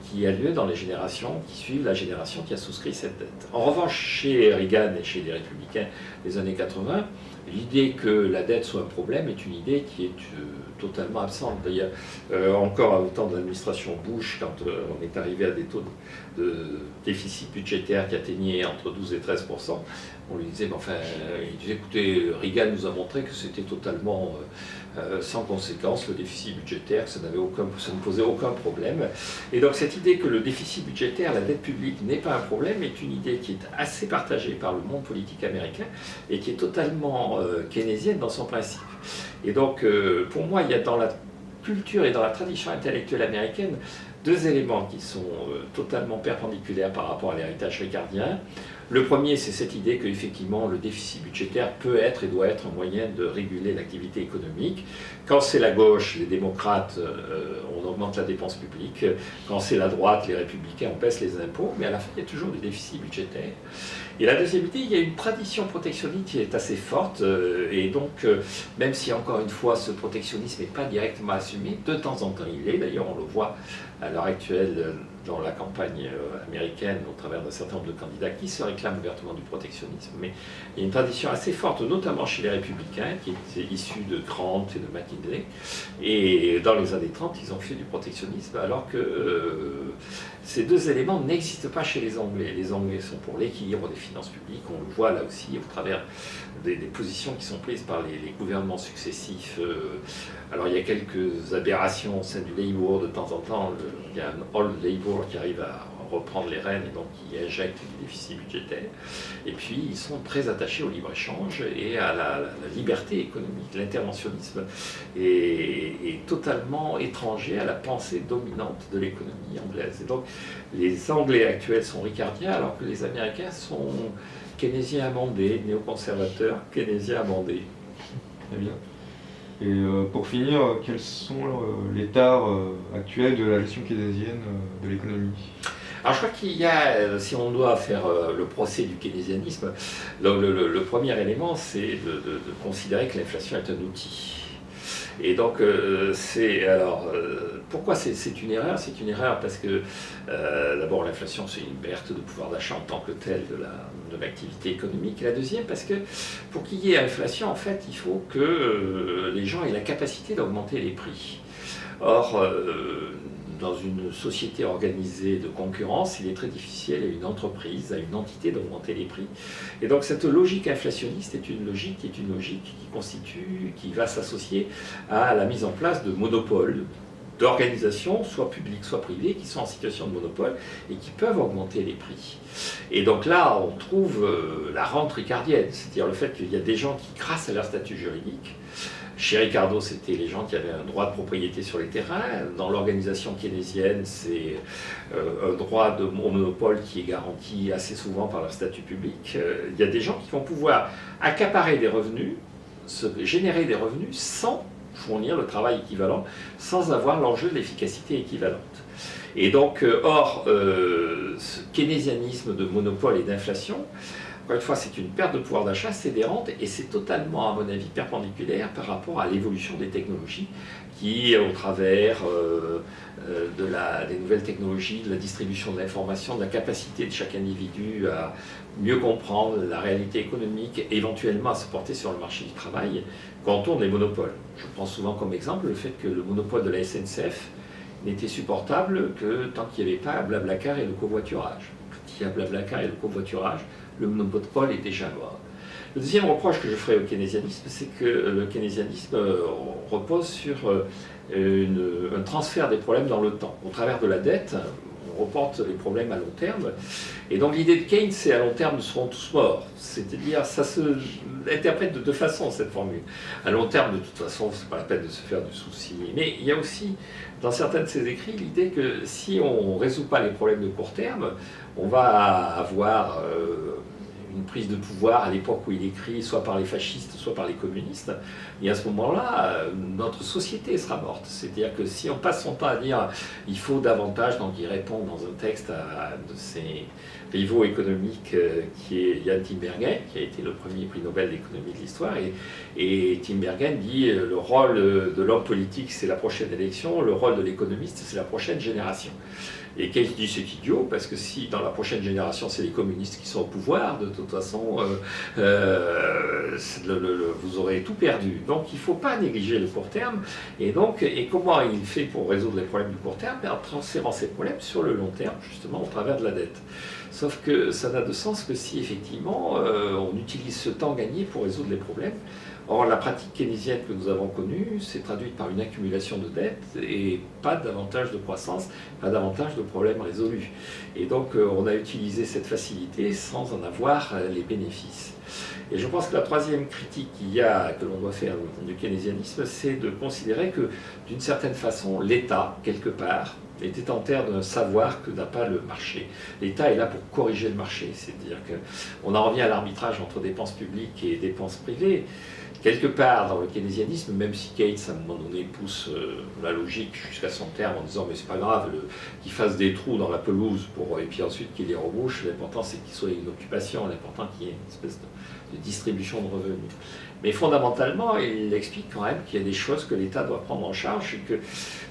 qui a lieu dans les générations qui suivent la génération qui a souscrit cette dette. En revanche, chez Reagan et chez les républicains des années 80, l'idée que la dette soit un problème est une idée qui est totalement absente. D'ailleurs, encore au temps de l'administration Bush, quand on est arrivé à des taux de déficit budgétaire qui atteignaient entre 12 et 13%, On lui disait, il disait, écoutez, Reagan nous a montré que c'était totalement sans conséquence, le déficit budgétaire, que ça ne posait aucun problème. Et donc cette idée que le déficit budgétaire, la dette publique n'est pas un problème, est une idée qui est assez partagée par le monde politique américain et qui est totalement keynésienne dans son principe. Et donc pour moi, il y a dans la culture et dans la tradition intellectuelle américaine deux éléments qui sont totalement perpendiculaires par rapport à l'héritage ricardien. Le premier, c'est cette idée qu'effectivement le déficit budgétaire peut être et doit être un moyen de réguler l'activité économique. Quand c'est la gauche, les démocrates, on augmente la dépense publique. Quand c'est la droite, les républicains, on baisse les impôts. Mais à la fin, il y a toujours du déficit budgétaire. Et la deuxième idée, il y a une tradition protectionniste qui est assez forte. Et donc, même si encore une fois, ce protectionnisme n'est pas directement assumé, de temps en temps il est. D'ailleurs, on le voit à l'heure actuelle dans la campagne américaine, au travers d'un certain nombre de candidats qui se réclament ouvertement du protectionnisme. Mais il y a une tradition assez forte, notamment chez les républicains, qui est issue de Grant et de McKinley. Et dans les années 30, ils ont fait du protectionnisme, alors que ces deux éléments n'existent pas chez les Anglais. Les Anglais sont pour l'équilibre des finances publiques. On le voit là aussi au travers des positions qui sont prises par les gouvernements successifs. Alors il y a quelques aberrations au sein du Labour de temps en temps. Il y a un Old Labour qui arrive à reprendre les rênes et donc qui injecte du déficit budgétaire. Et puis ils sont très attachés au libre-échange et à la liberté économique. L'interventionnisme est totalement étranger à la pensée dominante de l'économie anglaise. Et donc les Anglais actuels sont ricardiens alors que les Américains sont keynésiens amendés, néoconservateurs, keynésiens amendés. Très bien. Et pour finir, quels sont les tares actuels de la gestion keynésienne de l'économie? Alors je crois qu'il y a, si on doit faire le procès du keynésianisme, le premier élément c'est de considérer que l'inflation est un outil. Et donc, pourquoi c'est une erreur? C'est une erreur parce que, d'abord, l'inflation, c'est une perte de pouvoir d'achat en tant que telle de l'activité économique. Et la deuxième, parce que pour qu'il y ait inflation, en fait, il faut que les gens aient la capacité d'augmenter les prix. Or, dans une société organisée de concurrence, il est très difficile à une entreprise, à une entité d'augmenter les prix. Et donc cette logique inflationniste est une logique qui va s'associer à la mise en place de monopoles, d'organisations, soit publiques, soit privées, qui sont en situation de monopole et qui peuvent augmenter les prix. Et donc là, on trouve la rente ricardienne, c'est-à-dire le fait qu'il y a des gens qui, grâce à leur statut juridique, chez Ricardo, c'était les gens qui avaient un droit de propriété sur les terrains. Dans l'organisation keynésienne, c'est un droit au monopole qui est garanti assez souvent par leur statut public. Il y a des gens qui vont pouvoir accaparer des revenus, générer des revenus sans fournir le travail équivalent, sans avoir l'enjeu de l'efficacité équivalente. Et donc, ce keynésianisme de monopole et d'inflation, encore une fois, c'est une perte de pouvoir d'achat, c'est des rentes, et c'est totalement, à mon avis, perpendiculaire par rapport à l'évolution des technologies qui, au travers des nouvelles technologies, de la distribution de l'information, de la capacité de chaque individu à mieux comprendre la réalité économique, éventuellement à se porter sur le marché du travail, contourne les monopoles. Je prends souvent comme exemple le fait que le monopole de la SNCF n'était supportable que tant qu'il n'y avait pas Blablacar et le covoiturage. Quand il y a Blablacar et le covoiturage, le monopole est déjà mort. Le deuxième reproche que je ferai au keynésianisme, c'est que le keynésianisme repose sur un transfert des problèmes dans le temps. Au travers de la dette, on reporte les problèmes à long terme. Et donc l'idée de Keynes, c'est à long terme, nous serons tous morts. C'est-à-dire, ça se interprète de deux façons, cette formule. À long terme, de toute façon, c'est pas la peine de se faire du souci. Mais il y a aussi, dans certains de ses écrits, l'idée que si on ne résout pas les problèmes de court terme, on va avoir une prise de pouvoir à l'époque où il écrit, soit par les fascistes, soit par les communistes. Et à ce moment-là, notre société sera morte. C'est-à-dire que si on passe son temps à dire il faut davantage, donc il répond dans un texte à un de ses rivaux économiques qui est Jan Tinbergen, qui a été le premier prix Nobel d'économie de l'histoire. Et Tinbergen dit le rôle de l'homme politique, c'est la prochaine élection, le rôle de l'économiste, c'est la prochaine génération. Et Keynes dit c'est idiot, parce que si dans la prochaine génération c'est les communistes qui sont au pouvoir, de toute façon vous aurez tout perdu. Donc il ne faut pas négliger le court terme. Et comment il fait pour résoudre les problèmes du court terme? En transférant ces problèmes sur le long terme, justement au travers de la dette. Sauf que ça n'a de sens que si effectivement on utilise ce temps gagné pour résoudre les problèmes. Or, la pratique keynésienne que nous avons connue s'est traduite par une accumulation de dettes et pas davantage de croissance, pas davantage de problèmes résolus. Et donc, on a utilisé cette facilité sans en avoir les bénéfices. Et je pense que la troisième critique que l'on doit faire du keynésianisme, c'est de considérer que, d'une certaine façon, l'État, quelque part, est détenteur d'un savoir que n'a pas le marché. L'État est là pour corriger le marché, c'est-à-dire qu'on en revient à l'arbitrage entre dépenses publiques et dépenses privées. Quelque part dans le keynésianisme, même si Keynes à un moment donné pousse la logique jusqu'à son terme en disant mais c'est pas grave qu'il fasse des trous dans la pelouse et puis ensuite qu'il les rebouche, l'important c'est qu'il soit une occupation, l'important qu'il y ait une espèce de distribution de revenus. Mais fondamentalement, il explique quand même qu'il y a des choses que l'État doit prendre en charge et que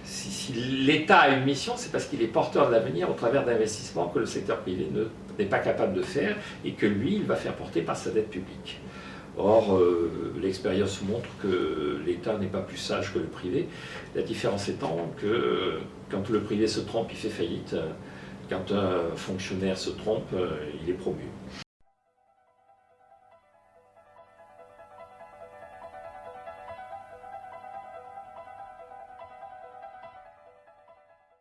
si l'État a une mission, c'est parce qu'il est porteur de l'avenir au travers d'investissements que le secteur privé n'est pas capable de faire et que lui, il va faire porter par sa dette publique. Or, l'expérience montre que l'État n'est pas plus sage que le privé. La différence étant que quand le privé se trompe, il fait faillite. Quand un fonctionnaire se trompe, il est promu.